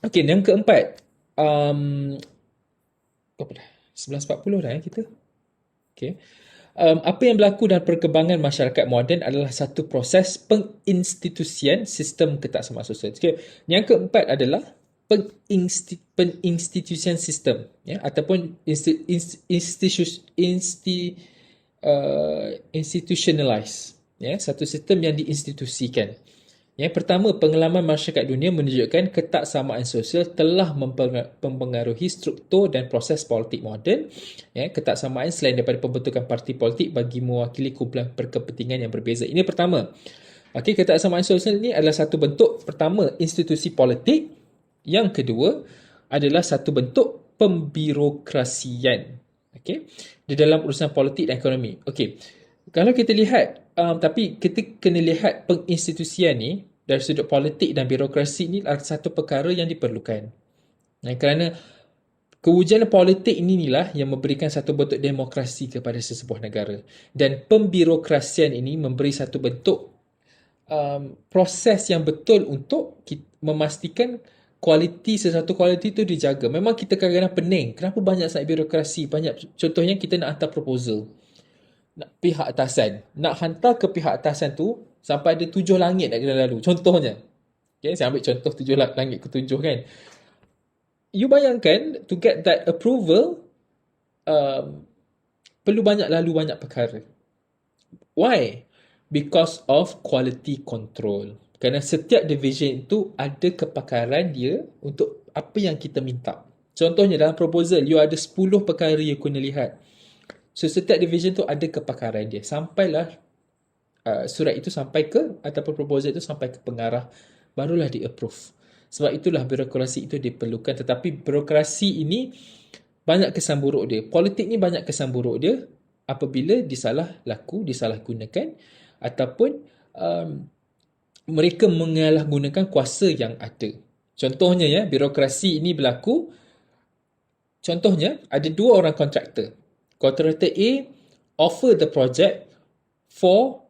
S1: Okay, yang keempat, berapa dah? 11.40 dah kita. Okay. Apa yang berlaku dalam perkembangan masyarakat moden adalah satu proses penginstitusian sistem ketaksamaan sosial. Okay. Yang keempat adalah penginstitusian sistem, ya, ataupun institutionalize, ya, satu sistem yang diinstitusikan. Yang pertama, pengalaman masyarakat dunia menunjukkan ketaksamaan sosial telah mempengaruhi struktur dan proses politik moden. Ya, ketaksamaan selain daripada pembentukan parti politik bagi mewakili kumpulan berkepentingan yang berbeza. Ini pertama. Okey, ketaksamaan sosial ini adalah satu bentuk, pertama, institusi politik. Yang kedua adalah satu bentuk pembirokrasian. Okey, di dalam urusan politik dan ekonomi. Okey, kalau kita lihat, tapi kita kena lihat penginstitusian ni dari sudut politik dan birokrasi ni adalah satu perkara yang diperlukan. Kerana kewujudan politik inilah yang memberikan satu bentuk demokrasi kepada sesebuah negara. Dan pembirokrasian ini memberi satu bentuk proses yang betul untuk memastikan sesuatu kualiti itu dijaga. Memang kita kadang-kadang pening. Kenapa banyak sangat birokrasi? Contohnya kita nak hantar proposal. Pihak atasan. Nak hantar ke pihak atasan tu sampai ada 7 langit nak kena lalu. Contohnya. Okay, saya ambil contoh langit ketujuh kan. You bayangkan to get that approval, perlu lalu banyak perkara. Why? Because of quality control. Kerana setiap division itu ada kepakaran dia untuk apa yang kita minta. Contohnya dalam proposal, you ada 10 perkara you kena lihat. So setiap division tu ada kepakaran dia. Sampailah surat itu sampai ke, ataupun proposal itu sampai ke pengarah, barulah di-approve. Sebab itulah birokrasi itu diperlukan. Tetapi birokrasi ini banyak kesan buruk dia. Politik ni banyak kesan buruk dia apabila disalahgunakan ataupun mereka mengalahgunakan kuasa yang ada. Contohnya birokrasi ini berlaku. Contohnya, ada 2 orang kontraktor. Kontraktor A offer the project for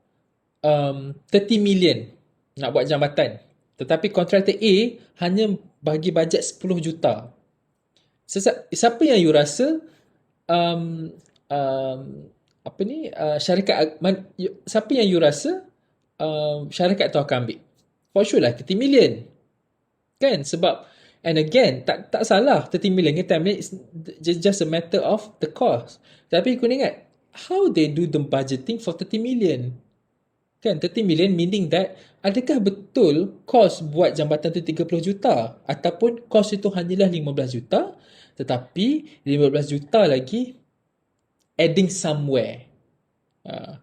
S1: 30 million nak buat jambatan. Tetapi kontraktor A hanya bagi bajet 10 juta. Siapa yang you rasa siapa yang you rasa syarikat tu akan ambil? For sure lah 30 million. Kan? Sebab, and again, tak salah 30 million kita ambil, it's just a matter of the cost. Tapi kau ingat, how they do the budgeting for 30 million? Kan, 30 million meaning that, adakah betul kos buat jambatan tu 30 juta? Ataupun kos itu hanyalah 15 juta, tetapi 15 juta lagi adding somewhere.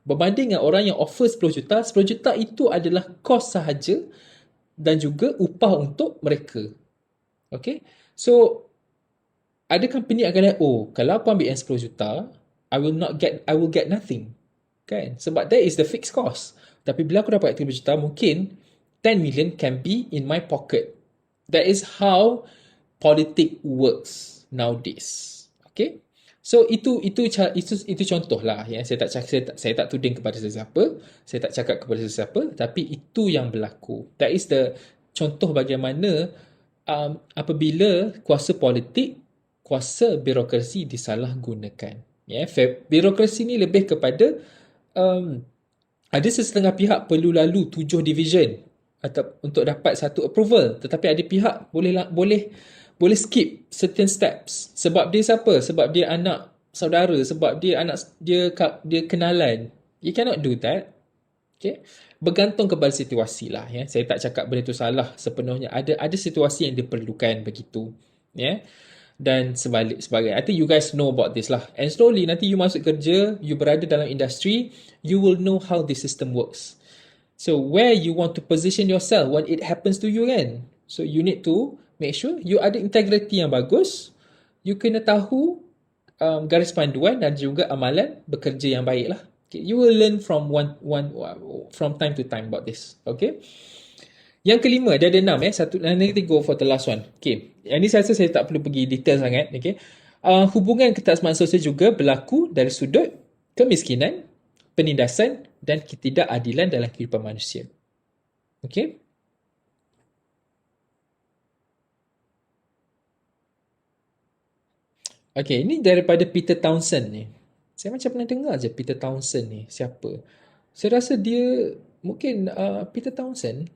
S1: Berbanding dengan orang yang offer 10 juta, 10 juta itu adalah kos sahaja dan juga upah untuk mereka. Okay? So, ada company akan lihat, kalau aku ambil yang 10 juta, I will get nothing. Kan? Sebab that is the fixed cost. Tapi bila aku dapat 30 juta, mungkin 10 million can be in my pocket. That is how politik works nowadays. Okay? So itu contoh lah ya. Saya tak tuding kepada sesiapa, saya tak cakap kepada sesiapa, tapi itu yang berlaku. That is the contoh bagaimana apabila kuasa politik, kuasa birokrasi disalahgunakan. Ya, birokrasi ni lebih kepada ada sesetengah pihak perlu lalu 7 division atau untuk dapat satu approval, tetapi ada pihak boleh skip certain steps. Sebab dia siapa? Sebab dia anak saudara, sebab dia kenalan. You cannot do that. Okay? Bergantung kepada situasi lah. Ya. Saya tak cakap benda itu salah sepenuhnya. Ada situasi yang diperlukan begitu. Ya. Dan sebagainya. I think you guys know about this lah. And slowly nanti you masuk kerja, you berada dalam industri, you will know how the system works. So where you want to position yourself when it happens to you kan. So you need to make sure you ada integrity yang bagus. You kena tahu garis panduan dan juga amalan bekerja yang baik lah. Okay. You will learn from time to time about this. Okay. Yang kelima, dia ada 6 nanti kita go for the last one. Okay. Yang ni saya rasa saya tak perlu pergi detail sangat. Okay. Hubungan ketaksamaan sosial juga berlaku dari sudut kemiskinan, penindasan dan ketidakadilan dalam kehidupan manusia. Okay. Okay, ini daripada Peter Townsend ni. Saya macam pernah dengar je Peter Townsend ni. Siapa? Saya rasa dia mungkin Peter Townsend.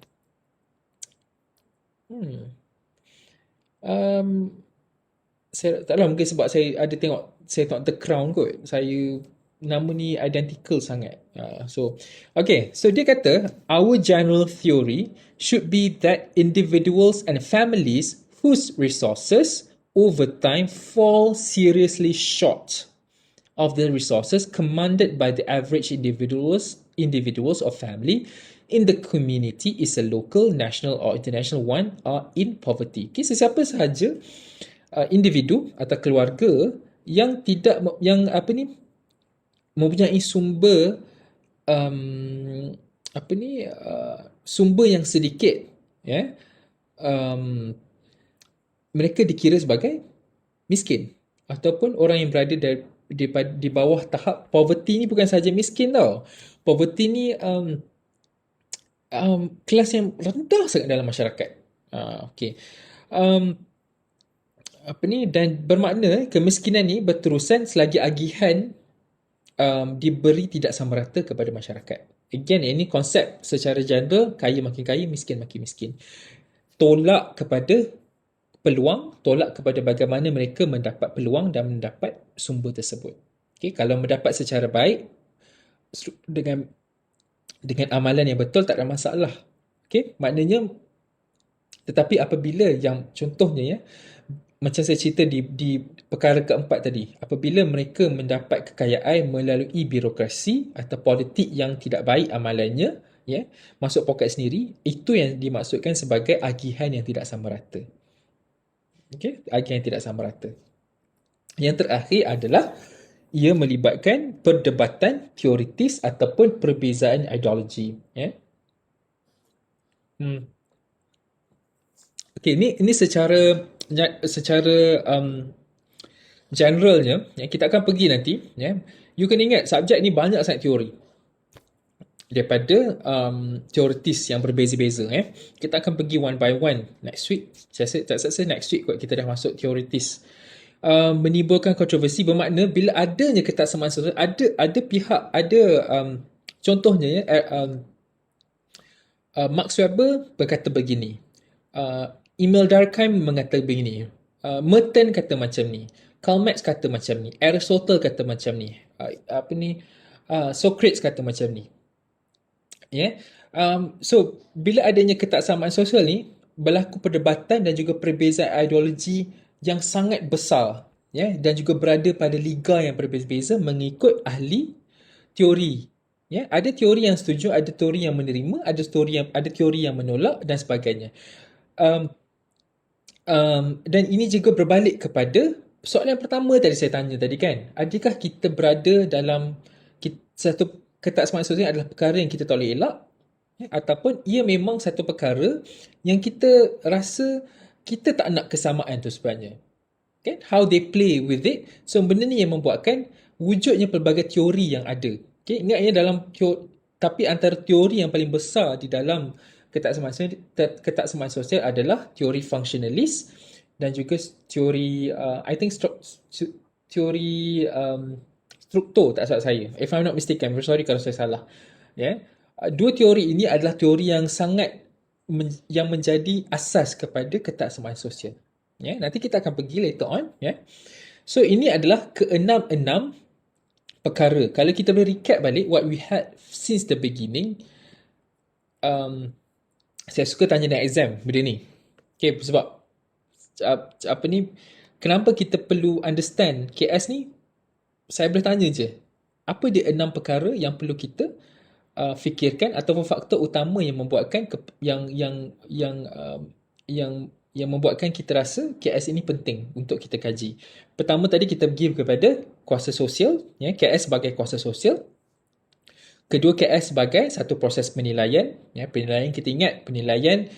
S1: Saya tak tahu, mungkin sebab saya tengok The Crown kot. Nama ni identical sangat. So dia kata, our general theory should be that individuals and families whose resources over time fall seriously short of the resources commanded by the average individuals or family in the community is a local, national or international one are in poverty. Okay, sesiapa sahaja individu atau keluarga yang mempunyai sumber sumber yang sedikit, mereka dikira sebagai miskin ataupun orang yang berada di bawah tahap poverty. Ni bukan sahaja miskin tau. Poverty ni kelas yang rendah sangat dalam masyarakat. Okay. Dan bermakna kemiskinan ni berterusan selagi agihan diberi tidak sama rata kepada masyarakat. Again, ini konsep secara general, kaya makin kaya, miskin makin miskin. tolak kepada peluang, tolak kepada bagaimana mereka mendapat peluang dan mendapat sumber tersebut. Okay, kalau mendapat secara baik dengan amalan yang betul, tak ada masalah. Okay, maknanya, tetapi apabila yang contohnya macam saya cerita di perkara keempat tadi, apabila mereka mendapat kekayaan melalui birokrasi atau politik yang tidak baik amalannya, masuk poket sendiri, itu yang dimaksudkan sebagai agihan yang tidak sama rata. Okay, agihan yang tidak sama rata. Yang terakhir adalah ia melibatkan perdebatan teoritis ataupun perbezaan ideologi. Okay, ini secara generalnya, kita akan pergi nanti. You kena ingat, subjek ni banyak sangat teori. Daripada teoritis yang berbeza-beza. Kita akan pergi one by one next week. Saya rasa next week kot kita dah masuk teoritis. Menimbulkan kontroversi bermakna bila adanya ketaksamaan sosial, ada pihak, contohnya Max Weber berkata begini, Emil Durkheim mengata begini, Merton kata macam ni, Karl Marx kata macam ni, Aristotle kata macam ni, Socrates kata macam ni. So bila adanya ketaksamaan sosial ni, berlaku perdebatan dan juga perbezaan ideologi yang sangat besar, dan juga berada pada liga yang berbeza-beza mengikut ahli teori. Ada teori yang setuju, ada teori yang menerima, ada teori yang menolak dan sebagainya. Dan ini juga berbalik kepada soalan yang pertama tadi saya tanya tadi kan, adakah kita berada dalam satu ketaksamaan sosial adalah perkara yang kita tak boleh elak, ataupun ia memang satu perkara yang kita rasa kita tak nak kesamaan tu sebenarnya. Okay? How they play with it. So benda ni yang membuatkan wujudnya pelbagai teori yang ada. Okay? Ingatnya tapi antara teori yang paling besar di dalam ketaksamaan sosial adalah teori functionalist dan juga teori teori struktur, tak salah saya. If I'm not mistaken, sorry kalau saya salah. Dua teori ini adalah teori yang sangat yang menjadi asas kepada ketaksamaan sosial. Nanti kita akan pergi later on. So ini adalah keenam perkara. Kalau kita boleh recap balik what we had since the beginning, saya suka tanya dalam exam benda ni. Okay, sebab kenapa kita perlu understand KS ni, saya boleh tanya je, apa dia 6 perkara yang perlu kita fikirkan ataupun faktor utama yang membuatkan yang membuatkan kita rasa KS ini penting untuk kita kaji. Pertama tadi kita pergi kepada kuasa sosial, KS sebagai kuasa sosial. Kedua, KS sebagai satu proses penilaian. Penilaian, kita ingat penilaian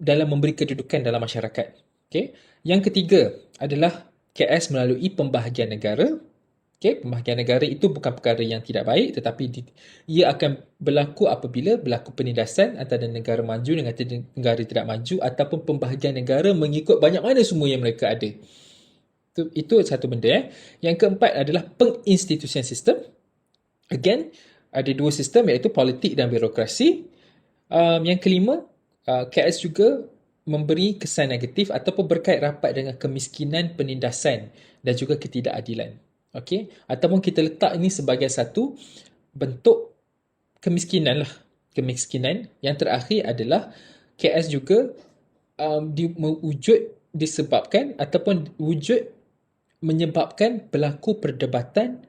S1: dalam memberi kedudukan dalam masyarakat. Okay. Yang ketiga adalah KS melalui pembahagian negara. Okay, pembahagian negara itu bukan perkara yang tidak baik, tetapi ia akan berlaku apabila berlaku penindasan antara negara maju dengan negara tidak maju, ataupun pembahagian negara mengikut banyak mana semua yang mereka ada. Itu satu benda. Yang keempat adalah penginstitusian sistem. Again, ada dua sistem, iaitu politik dan birokrasi. Yang kelima, KS juga memberi kesan negatif ataupun berkait rapat dengan kemiskinan, penindasan dan juga ketidakadilan. Okay? Ataupun kita letak ini sebagai satu bentuk kemiskinan lah. Kemiskinan. Yang terakhir adalah KS juga disebabkan ataupun wujud menyebabkan berlaku perdebatan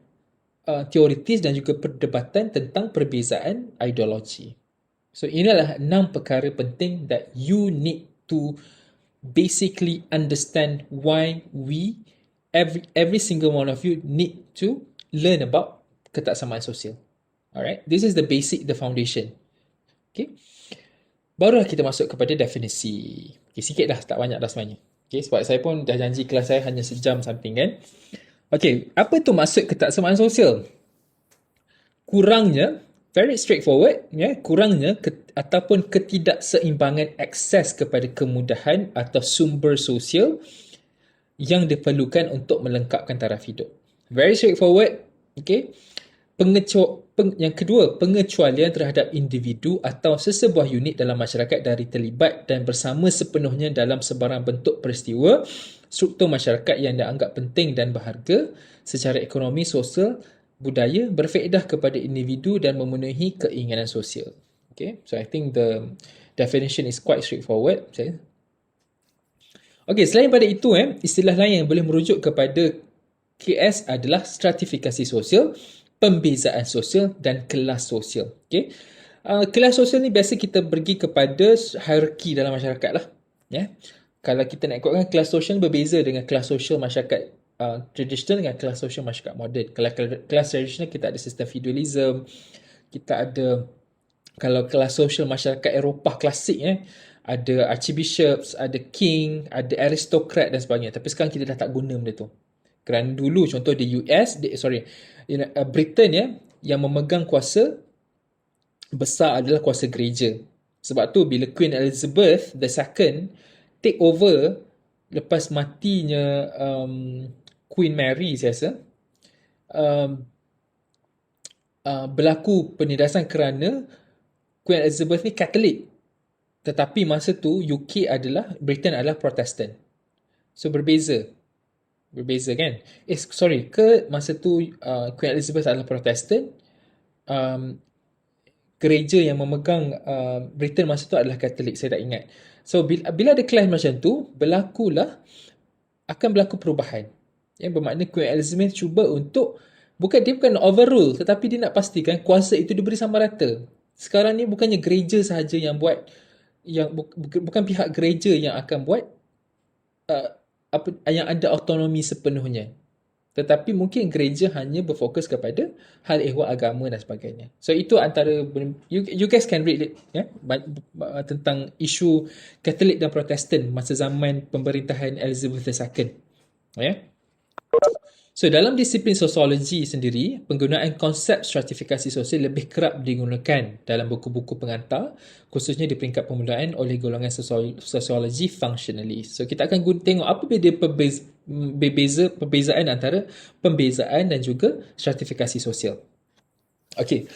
S1: teoritis dan juga perdebatan tentang perbezaan ideologi. So inilah 6 perkara penting that you need to basically understand why every single one of you need to learn about ketaksamaan sosial. Alright, this is the basic, the foundation. Okay, barulah kita masuk kepada definisi. Okay, sikit dah, tak banyak dah sebenarnya. Okay, sebab saya pun dah janji kelas saya hanya sejam something kan. Okay, apa tu maksud ketaksamaan sosial? Kurangnya, very straightforward, kurangnya ataupun ketidakseimbangan akses kepada kemudahan atau sumber sosial yang diperlukan untuk melengkapkan taraf hidup. Very straightforward. Okay. Yang kedua, pengecualian terhadap individu atau sesebuah unit dalam masyarakat dari terlibat dan bersama sepenuhnya dalam sebarang bentuk peristiwa struktur masyarakat yang dianggap penting dan berharga secara ekonomi, sosial, budaya, berfaedah kepada individu dan memenuhi keinginan sosial. Okay, so I think the definition is quite straightforward. Okay, selain pada itu, istilah lain yang boleh merujuk kepada KS adalah stratifikasi sosial, pembezaan sosial dan kelas sosial. Okay. Kelas sosial ni biasa kita pergi kepada hierarki dalam masyarakat lah. Kalau kita nak ikutkan kelas sosial berbeza dengan kelas sosial masyarakat tradisional dengan kelas sosial masyarakat moden. Kalau kelas tradisional kita ada sistem feudalism, kita ada, kalau kelas sosial masyarakat Eropah klasik ada archbishops, ada king, ada aristokrat dan sebagainya. Tapi sekarang kita dah tak guna benda tu. Kerana dulu contoh di Britain yang memegang kuasa besar adalah kuasa gereja. Sebab tu bila Queen Elizabeth II take over lepas matinya Queen Mary, saya rasa berlaku penindasan kerana Queen Elizabeth ni Katolik. Tetapi masa tu Britain adalah Protestant. So berbeza kan? Ke masa tu Queen Elizabeth adalah Protestant, gereja yang memegang Britain masa tu adalah Katolik, saya tak ingat. So bila ada clash macam tu, akan berlaku perubahan. Yang bermakna Queen Elizabeth cuba untuk bukan overrule, tetapi dia nak pastikan kuasa itu diberi sama rata. Sekarang ni bukannya gereja sahaja yang buat, bukan pihak gereja yang akan buat yang ada autonomi sepenuhnya, tetapi mungkin gereja hanya berfokus kepada hal ehwal agama dan sebagainya. So itu antara, you guys can read it tentang isu Katolik dan Protestan masa zaman pemerintahan Elizabeth II. So dalam disiplin sosiologi sendiri, penggunaan konsep stratifikasi sosial lebih kerap digunakan dalam buku-buku pengantar, khususnya di peringkat permulaan oleh golongan sosiologi functionalist. So kita akan tengok apa perbezaan antara pembezaan dan juga stratifikasi sosial. Okey.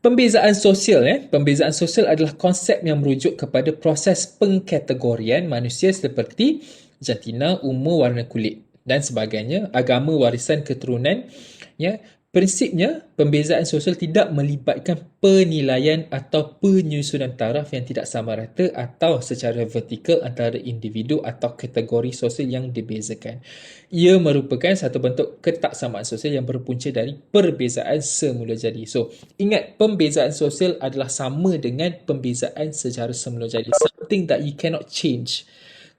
S1: Pembezaan sosial Pembezaan sosial adalah konsep yang merujuk kepada proses pengkategorian manusia seperti jantina, umur, warna kulit dan sebagainya, agama, warisan, keturunan. Prinsipnya, pembezaan sosial tidak melibatkan penilaian atau penyusunan taraf yang tidak sama rata atau secara vertikal antara individu atau kategori sosial yang dibezakan. Ia merupakan satu bentuk ketaksamaan sosial yang berpunca dari perbezaan semula jadi. So, ingat, pembezaan sosial adalah sama dengan pembezaan secara semula jadi. Something that you cannot change.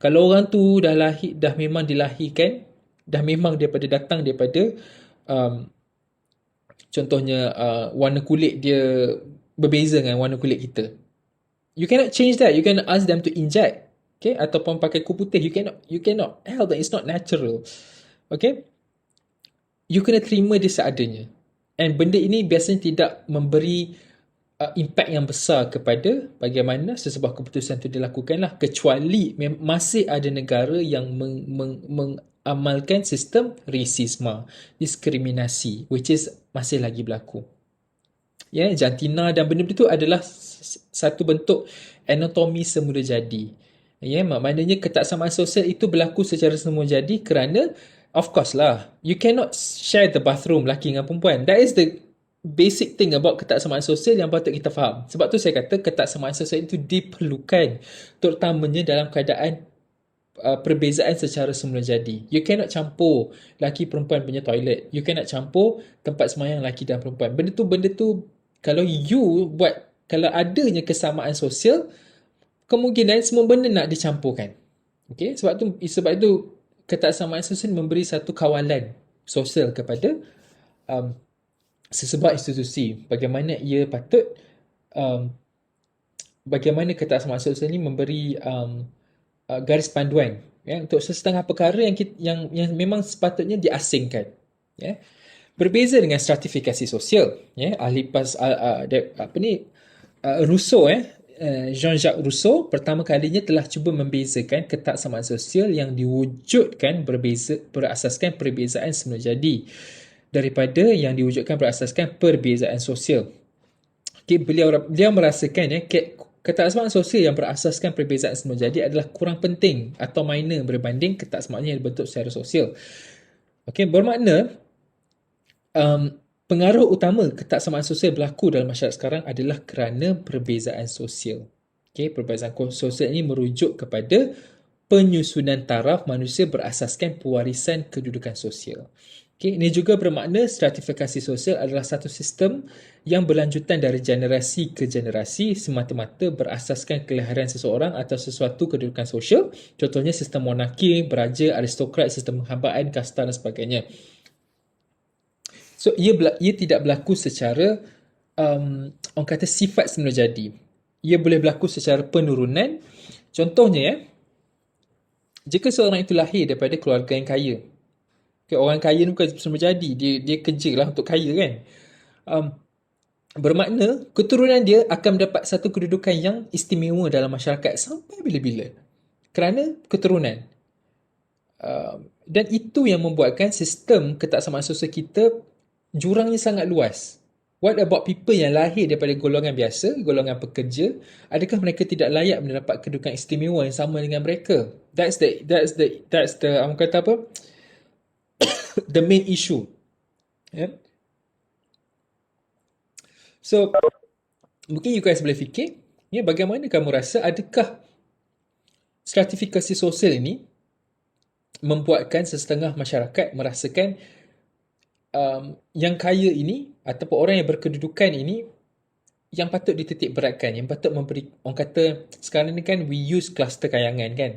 S1: Kalau orang tu dah memang dilahirkan, dah memang datang daripada contohnya warna kulit dia berbeza dengan warna kulit kita. You cannot change that. You cannot ask them to inject, okay, ataupun pakai kulit putih. You cannot help that. It's not natural. Okay, you kena terima dia seadanya. And benda ini biasanya tidak memberi impact yang besar kepada bagaimana sesebuah keputusan itu dilakukanlah, kecuali masih ada negara yang mengamalkan sistem rasisme, diskriminasi, which is masih lagi berlaku. Jantina dan benda-benda itu adalah satu bentuk anatomi semula jadi. Maknanya ketaksamaan sosial itu berlaku secara semula jadi kerana, of course lah, you cannot share the bathroom lelaki dengan perempuan. That is the basic thing about ketaksamaan sosial yang patut kita faham. Sebab tu saya kata ketaksamaan sosial itu diperlukan, terutamanya dalam keadaan perbezaan secara semula jadi. You cannot campur lelaki perempuan punya toilet. You cannot campur tempat sembahyang lelaki dan perempuan. Benda tu kalau adanya kesamaan sosial, kemungkinan semua benda nak dicampurkan. Okay? Sebab itu ketaksamaan sosial memberi satu kawalan sosial kepada sesebuah institusi. Bagaimana ia patut bagaimana ketaksamaan sosial ini memberi garis panduan untuk sesetengah perkara yang memang sepatutnya diasingkan. Berbeza dengan stratifikasi sosial. Rousseau, Jean-Jacques Rousseau pertama kalinya telah cuba membezakan ketaksamaan sosial yang diwujudkan berasaskan perbezaan semula jadi. daripada yang diwujudkan berasaskan perbezaan sosial. Okay, beliau merasakan ketaksamaan sosial yang berasaskan perbezaan semula jadi adalah kurang penting atau minor berbanding ketaksamaan yang dibentuk secara sosial. Okay, bermakna pengaruh utama ketaksamaan sosial berlaku dalam masyarakat sekarang adalah kerana perbezaan sosial. Okay, perbezaan sosial ini merujuk kepada penyusunan taraf manusia berasaskan pewarisan kedudukan sosial. Okay, ini juga bermakna stratifikasi sosial adalah satu sistem yang berlanjutan dari generasi ke generasi semata-mata berasaskan kelahiran seseorang atau sesuatu kedudukan sosial. Contohnya sistem monarki, beraja, aristokrat, sistem penghambaan, kasta dan sebagainya. So, ia tidak berlaku secara orang kata sifat semula jadi. Ia boleh berlaku secara penurunan. Contohnya, jika seorang itu lahir daripada keluarga yang kaya, orang kaya ni bukan semula jadi, dia kerja lah untuk kaya kan. Bermakna keturunan dia akan mendapat satu kedudukan yang istimewa dalam masyarakat sampai bila-bila kerana keturunan. Dan itu yang membuatkan sistem ketaksamaan sosial kita jurangnya sangat luas. What about people yang lahir daripada golongan biasa, golongan pekerja? Adakah mereka tidak layak mendapat kedudukan istimewa yang sama dengan mereka? That's the orang kata apa? The main issue. Yeah. So, mungkin you guys boleh fikir, bagaimana kamu rasa adakah stratifikasi sosial ini membuatkan sesetengah masyarakat merasakan yang kaya ini ataupun orang yang berkedudukan ini yang patut dititik beratkan, yang patut memberi, orang kata sekarang ni kan we use kluster kayangan kan.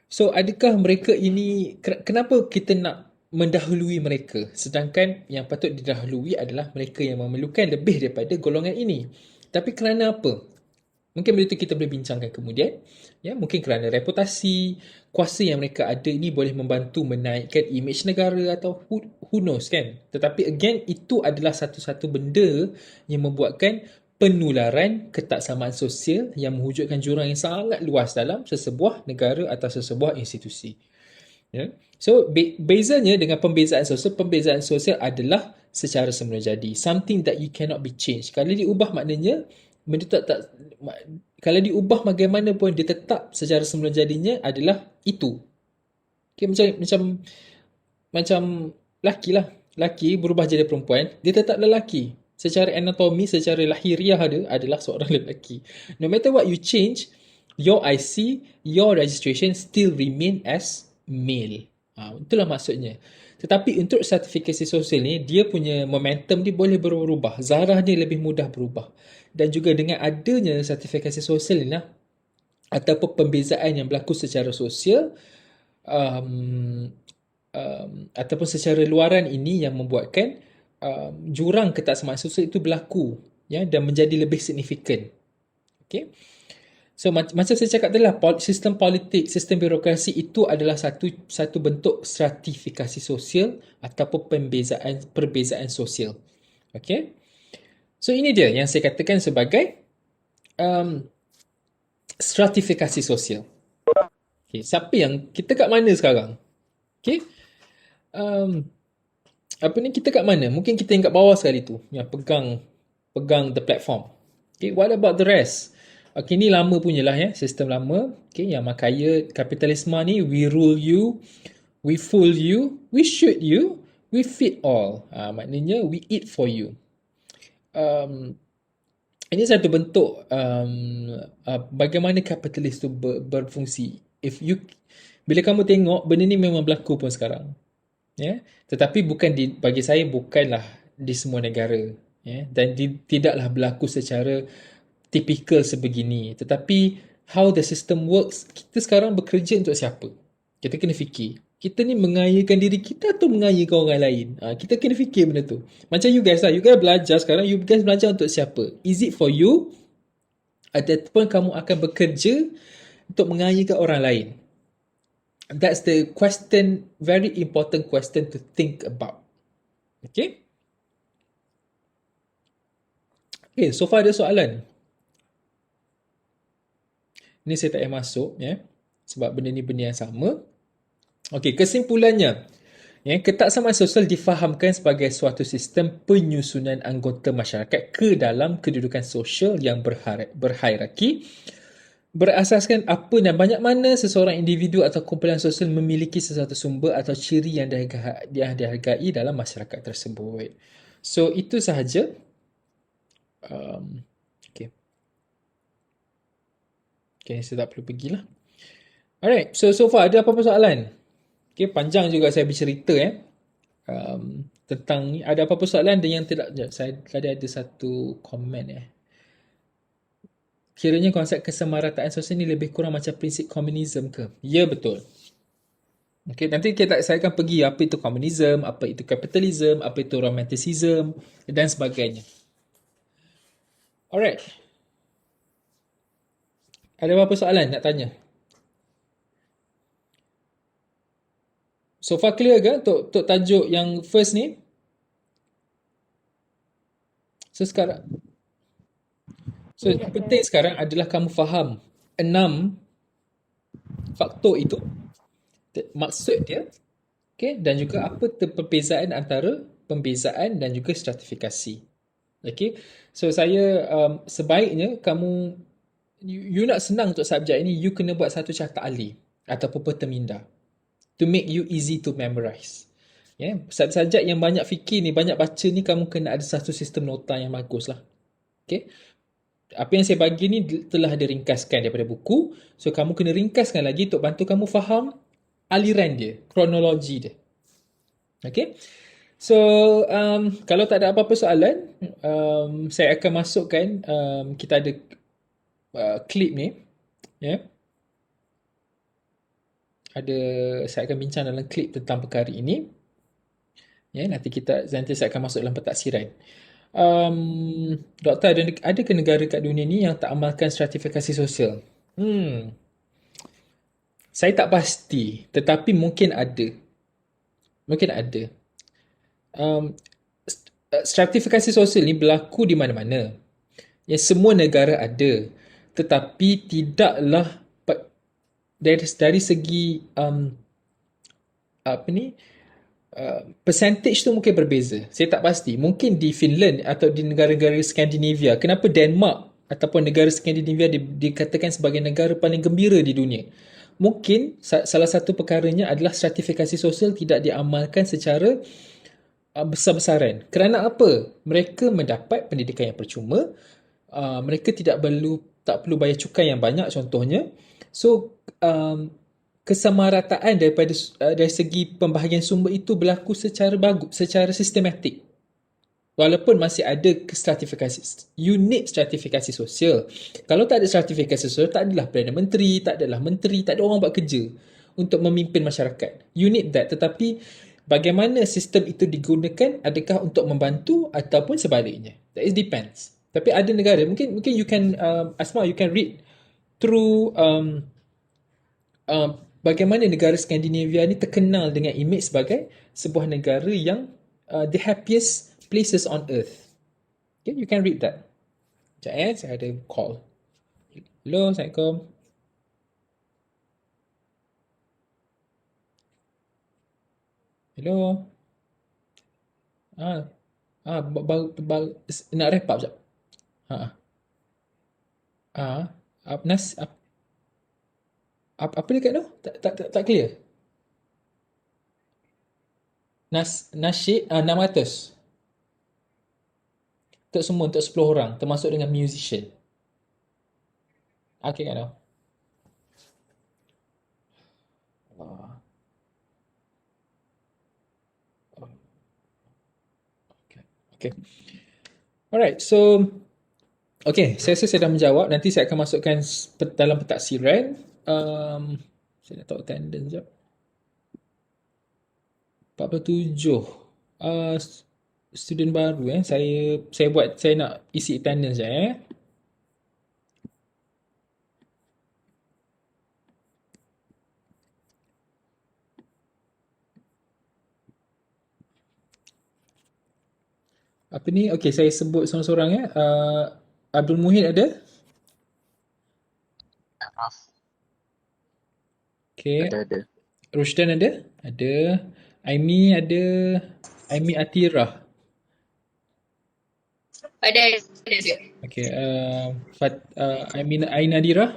S1: So adakah mereka ini, kenapa kita nak mendahului mereka sedangkan yang patut didahului adalah mereka yang memerlukan lebih daripada golongan ini? Tapi kerana apa? Mungkin benda itu kita boleh bincangkan kemudian. Mungkin kerana reputasi, kuasa yang mereka ada ini boleh membantu menaikkan imej negara atau who knows kan. Tetapi again, itu adalah satu-satu benda yang membuatkan penularan ketaksamaan sosial yang mewujudkan jurang yang sangat luas dalam sesebuah negara atau sesebuah institusi. So, bezanya dengan pembezaan sosial adalah secara semula jadi. Something that you cannot be changed. Kalau diubah maknanya, benda kalau diubah bagaimanapun dia tetap secara semula jadinya adalah itu. Okay, macam lelaki lah. Lelaki berubah jadi perempuan, dia tetap lelaki. Secara anatomi, secara lahiriah dia adalah seorang lelaki. No matter what you change, your IC, your registration still remain as male. Itulah maksudnya. Tetapi untuk sertifikasi sosial ni, dia punya momentum dia boleh berubah. Zarah dia lebih mudah berubah. Dan juga dengan adanya sertifikasi sosial ni lah, ataupun pembezaan yang berlaku secara sosial, ataupun secara luaran ini yang membuatkan jurang ketaksamaan sosial itu berlaku dan menjadi lebih signifikan. Okay? So macam saya cakap tadi lah, sistem politik, sistem birokrasi itu adalah satu bentuk stratifikasi sosial ataupun perbezaan sosial. Okay? So ini dia yang saya katakan sebagai stratifikasi sosial. Okay, siapa yang kita kat mana sekarang? Okay? Kita kat mana? Mungkin kita yang kat bawah sekali tu, yang pegang the platform. Okay, what about the rest? Okay, ni lama punya lah sistem lama. Okay, yang makaya kapitalisme ni, we rule you, we fool you, we shoot you, we feed all. Maknanya we eat for you. Ini satu bentuk bagaimana kapitalis tu berfungsi. Bila kamu tengok benda ni memang berlaku pun sekarang. Tetapi bagi saya bukanlah di semua negara. Dan tidaklah berlaku secara tipikal sebegini. Tetapi how the system works, kita sekarang bekerja untuk siapa? Kita kena fikir. Kita ni mengayakan diri kita atau mengayakan orang lain? Kita kena fikir benda tu. Macam you guys lah. You guys belajar sekarang. You guys belajar untuk siapa? Is it for you? Ataupun kamu akan bekerja untuk mengayakan orang lain? That's the question, very important question to think about. Okay? Okay, so far ada soalan? Ni saya tak payah masuk sebab benda ni benda yang sama. Okey, kesimpulannya Ketaksamaan sosial difahamkan sebagai suatu sistem penyusunan anggota masyarakat ke dalam kedudukan sosial yang berhierarki, berasaskan apa dan banyak mana seseorang individu atau kumpulan sosial memiliki sesuatu sumber atau ciri yang dihargai dalam masyarakat tersebut. So, itu sahaja. Okay. Okay, saya tak perlu pergilah. Alright, so far ada apa-apa soalan? Okay, panjang juga saya bercerita tentang ni. Ada apa-apa soalan dan yang tidak? Saya tadi ada satu komen Kiranya konsep kesamarataan sosial ni lebih kurang macam prinsip komunisme ke? Ya, betul. Okay, nanti saya akan pergi apa itu komunisme, apa itu kapitalisme, apa itu romanticism dan sebagainya. Alright. Ada apa-apa soalan nak tanya? So far clear ke untuk tajuk yang first ni? So penting sekarang adalah kamu faham 6 faktor itu, maksud dia, okay, dan juga apa perbezaan antara pembezaan dan juga stratifikasi. Okay, so saya sebaiknya kamu you nak senang untuk subjek ini, you kena buat satu carta alih ataupun peta minda to make you easy to memorize. Subjek yang banyak fikir ni, banyak baca ni, kamu kena ada satu sistem nota yang bagus lah. Okay, apa yang saya bagi ni telah diringkaskan daripada buku, so kamu kena ringkaskan lagi untuk bantu kamu faham aliran dia, kronologi dia. Okay, so kalau tak ada apa-apa soalan, saya akan masukkan, kita ada klip ni, saya akan bincang dalam klip tentang perkara ini. Nanti saya akan masuk dalam pentaksiran. Doktor, adakah negara kat dunia ni yang tak amalkan stratifikasi sosial? Saya tak pasti, tetapi mungkin ada. Stratifikasi sosial ni berlaku di mana-mana. Semua negara ada, tetapi tidaklah dari segi percentage tu mungkin berbeza. Saya tak pasti. Mungkin di Finland atau di negara-negara Skandinavia. Kenapa Denmark ataupun negara Skandinavia dikatakan sebagai negara paling gembira di dunia? Mungkin salah satu perkaranya adalah stratifikasi sosial tidak diamalkan secara besar-besaran. Kerana apa? Mereka mendapat pendidikan yang percuma. Mereka tak perlu bayar cukai yang banyak contohnya. So, kesamarataan dari segi pembahagian sumber itu berlaku secara bagus, secara sistematik. Walaupun masih ada stratifikasi, unit stratifikasi sosial. Kalau tak ada stratifikasi sosial, tak adalah Perdana Menteri, tak adalah menteri, tak ada orang buat kerja untuk memimpin masyarakat. You need that. Tetapi bagaimana sistem itu digunakan, adakah untuk membantu ataupun sebaliknya? That is depends. Tapi ada negara, mungkin you can, Asma, you can read through bagaimana negara Skandinavia ni terkenal dengan imej sebagai sebuah negara yang the happiest places on earth. Okay, you can read that. Sekejap saya ada call. Hello, Assalamualaikum. Hello. Nak wrap up sekejap. Apa dekat tu? Tak clear. Nasyid 600. Untuk semua, untuk 10 orang, termasuk dengan musician. Okay kan tu? Okay. Alright, so okay, saya rasa saya dah menjawab. Nanti saya akan masukkan dalam pentaksiran. Saya nak tahu attendance sekejap. 47. Student baru saya nak isi attendance sekejap Apa ni? Okay, saya sebut seorang-seorang Abdul Muhid ada? Okay.
S5: Ada.
S1: Rushdan ada? Ada. Aimi ada. Aimi Atirah.
S6: Ada.
S1: Okay. Ain Nadira.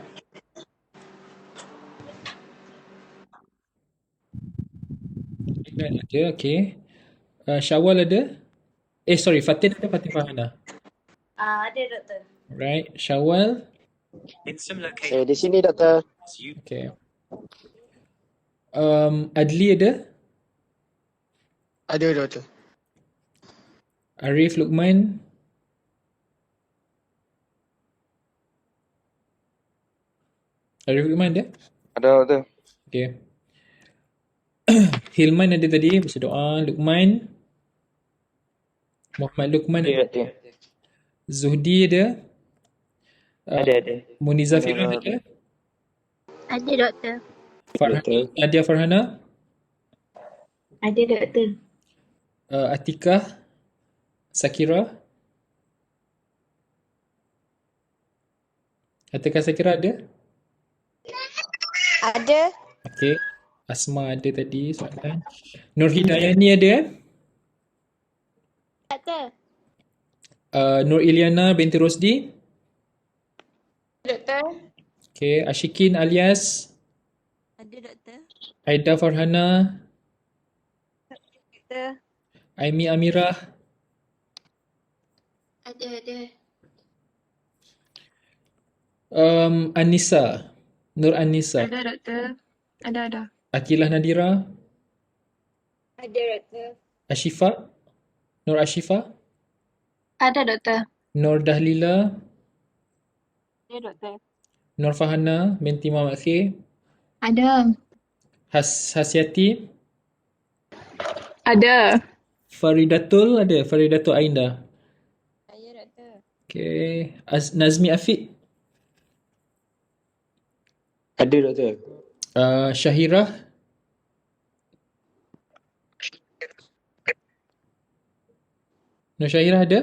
S1: Ain ada. Okay. Syawal ada. Sorry. Fatin ada. Fatin Farhana.
S6: Ada doktor.
S1: Right. Syawal.
S5: Saya di sini, Doktor.
S1: Okay. Adli ada.
S7: Ada, Doktor.
S1: Arif Luqman. Arif Luqman ada.
S2: Ada, Doktor.
S1: Okay. Hilman ada tadi. Baca doa. Luqman. Muhammad Luqman ada.
S3: Doktor.
S1: Zuhdi ada.
S3: Ada.
S1: Muniza Firah ada.
S6: Ada doktor.
S3: Doktor.
S1: Nadia Farhana.
S6: Ada doktor.
S1: Atikah. Sakira. Atikah Sakira ada.
S6: Ada.
S1: Okay. Asma ada tadi soalan. Nur Hidayani ada.
S6: Doktor.
S1: Nur Iliana binti Rosdi.
S6: Doktor.
S1: Okay. Ashikin alias
S6: Ada doktor.
S1: Aida Farhana.
S6: Doktor.
S1: Aimi Amirah.
S6: Ada.
S1: Anissa. Nur Anissa.
S6: Ada doktor. Ada.
S1: Akilah Nadira.
S4: Ada doktor.
S1: Ashifa. Nur Ashifa.
S6: Ada doktor.
S1: Nur Dahlila.
S6: Ada doktor.
S1: Nur Fahana binti Muhammad Khair.
S6: Ada.
S1: Hasyati.
S6: Ada.
S1: Faridatul ada. Faridatul Ainda.
S4: Saya doktor.
S1: Okay. Nazmi Afiq.
S3: Ada, Doktor.
S1: Syahirah. Nur Syahirah ada.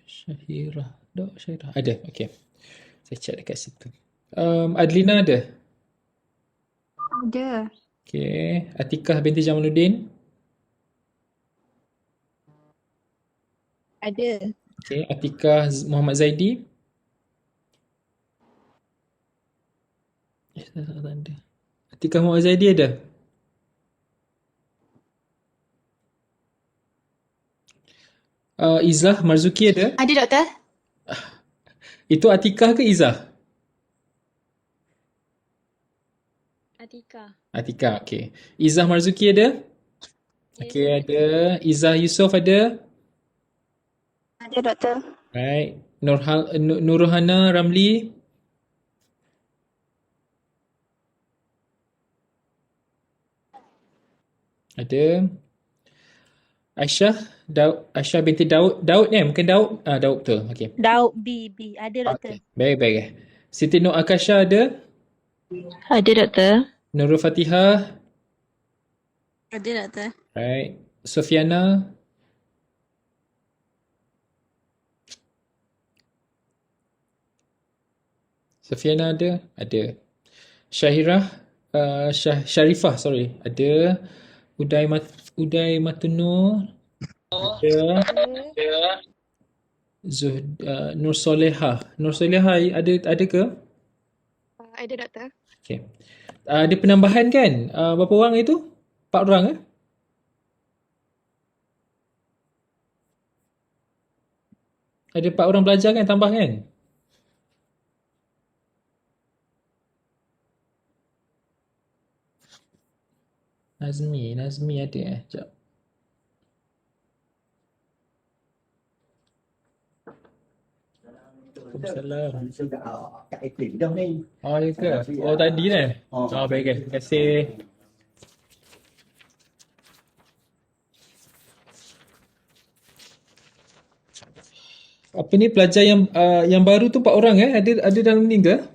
S1: Syahirah. Dok, Syahirah. Ada. Okay. Saya check dekat situ. Adlina ada.
S6: Ada.
S1: Okay. Atikah binti Jamaluddin.
S6: Ada.
S1: Okay. Atikah Muhammad Zaidi. Tak ada. Atikah Muhammad Zaidi ada. Izzah Marzuki ada.
S6: Ada doktor.
S1: Itu Atikah ke Izzah?
S6: Atika.
S1: Atikah, okay. Izzah Marzuki ada? Okay, ada. Izzah Yusof ada?
S6: Ada doktor.
S1: Right. Nurhana Ramli? Ada. Aisyah binti Daud. Daud ni, bukan Daud. Daud betul. Okay.
S6: Daud B. Ada doktor.
S1: Okay. Baik. Siti Nur Akasha ada?
S6: Ada doktor.
S1: Nurul Fatihah?
S6: Ada doktor.
S1: Right. Sofiana? Sofiana ada? Ada. Syahirah? Sharifah, sorry. Ada. Uday Matunur? Ada. Nur Solehah. Nur Solehah ada ke?
S6: Ada doktor.
S1: Okay. Ada penambahan kan? Berapa orang itu? 4 orang eh? Ada 4 orang belajar kan? Tambah kan? Nazmi ada Sekejap. Waalaikumsalam.
S8: Cậy tiền đâu đi.
S1: Ya ke? Oh tadi ni? Baik. Terima kasih. Apa ni pelajar yang baru tu 4 orang ada dalam ni ke?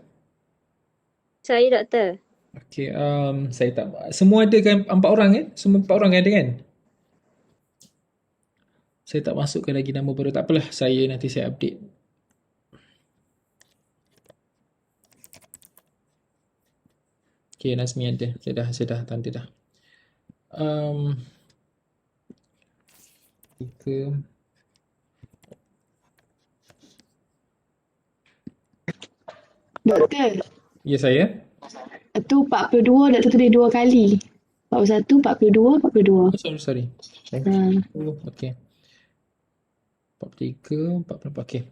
S6: Saya doktor.
S1: Okey, saya tak semua ada kan 4 orang Semua 4 orang ada kan? Saya tak masukkan lagi nama baru. Tak apalah, nanti saya update. Okay, Nazmi ada. Saya dah tanda dah. Tiga.
S8: Doktor,
S1: Ya, saya.
S8: tu 42 doktor tulis 2 kali. 41, 42, 42.
S1: Sorry. Thank
S8: Ha.
S1: you. Okay. 43, 44. Okay.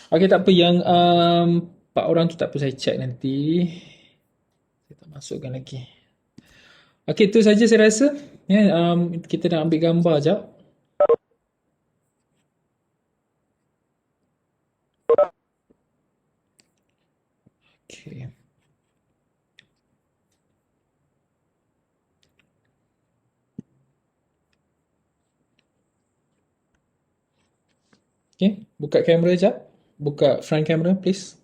S1: Okay, tak apa. Yang 4 orang tu tak apa, saya check nanti. Saya tak masukkan lagi. Okay, itu saja saya rasa. Ya, kita nak ambil gambar sekejap. Okay. Okay, buka kamera sekejap. Buka front camera, please.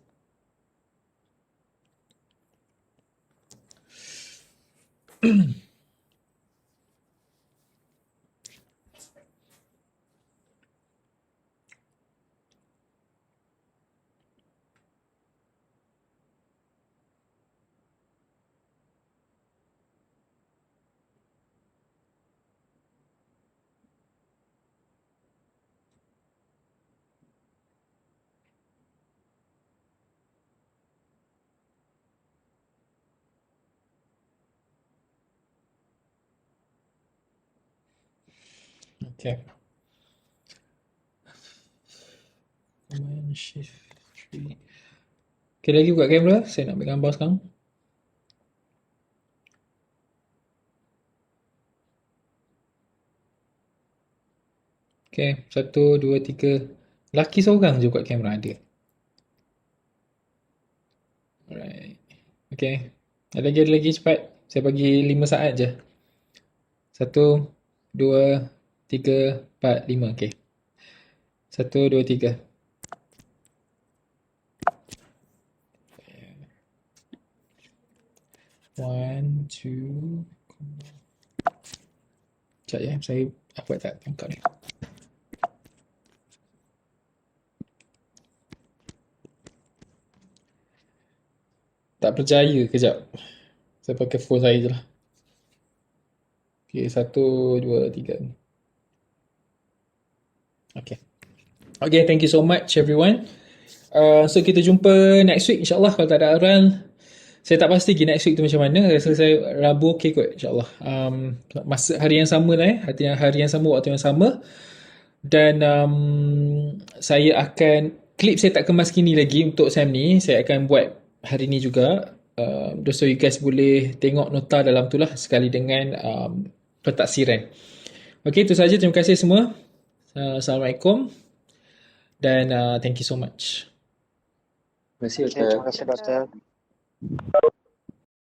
S1: Okay. Command Shift 3. Okay, lagi buka kamera. Saya nak ambil gambar sekarang. Okay, 1, 2, 3. Laki seorang je buka kamera ada. Alright. Okay. Ada lagi cepat. Saya bagi 5 saat je. 1, 2, 3, 4, 5. Okay. 1, 2, 3. One, two. Sekejap ya. Saya apa tak tangkap ni. Tak percaya kejap. Saya pakai phone saya je lah. Okay, 1, 2, 3. Okay. Okay, thank you so much everyone. So kita jumpa next week insyaAllah kalau tak ada aral. Saya tak pasti lagi next week tu macam mana. Rasa saya Rabu okay kot insyaAllah. Masa hari yang sama lah hari yang sama, waktu yang sama. Dan saya akan klip saya tak kemas kini lagi untuk Sam ni. Saya akan buat hari ni juga. So you guys boleh tengok nota dalam tu lah sekali dengan pentaksiran. Okay, itu saja. Terima kasih semua. Assalamualaikum. Dan thank you so much.
S3: Terima kasih,
S5: Okay, terima kasih doktor.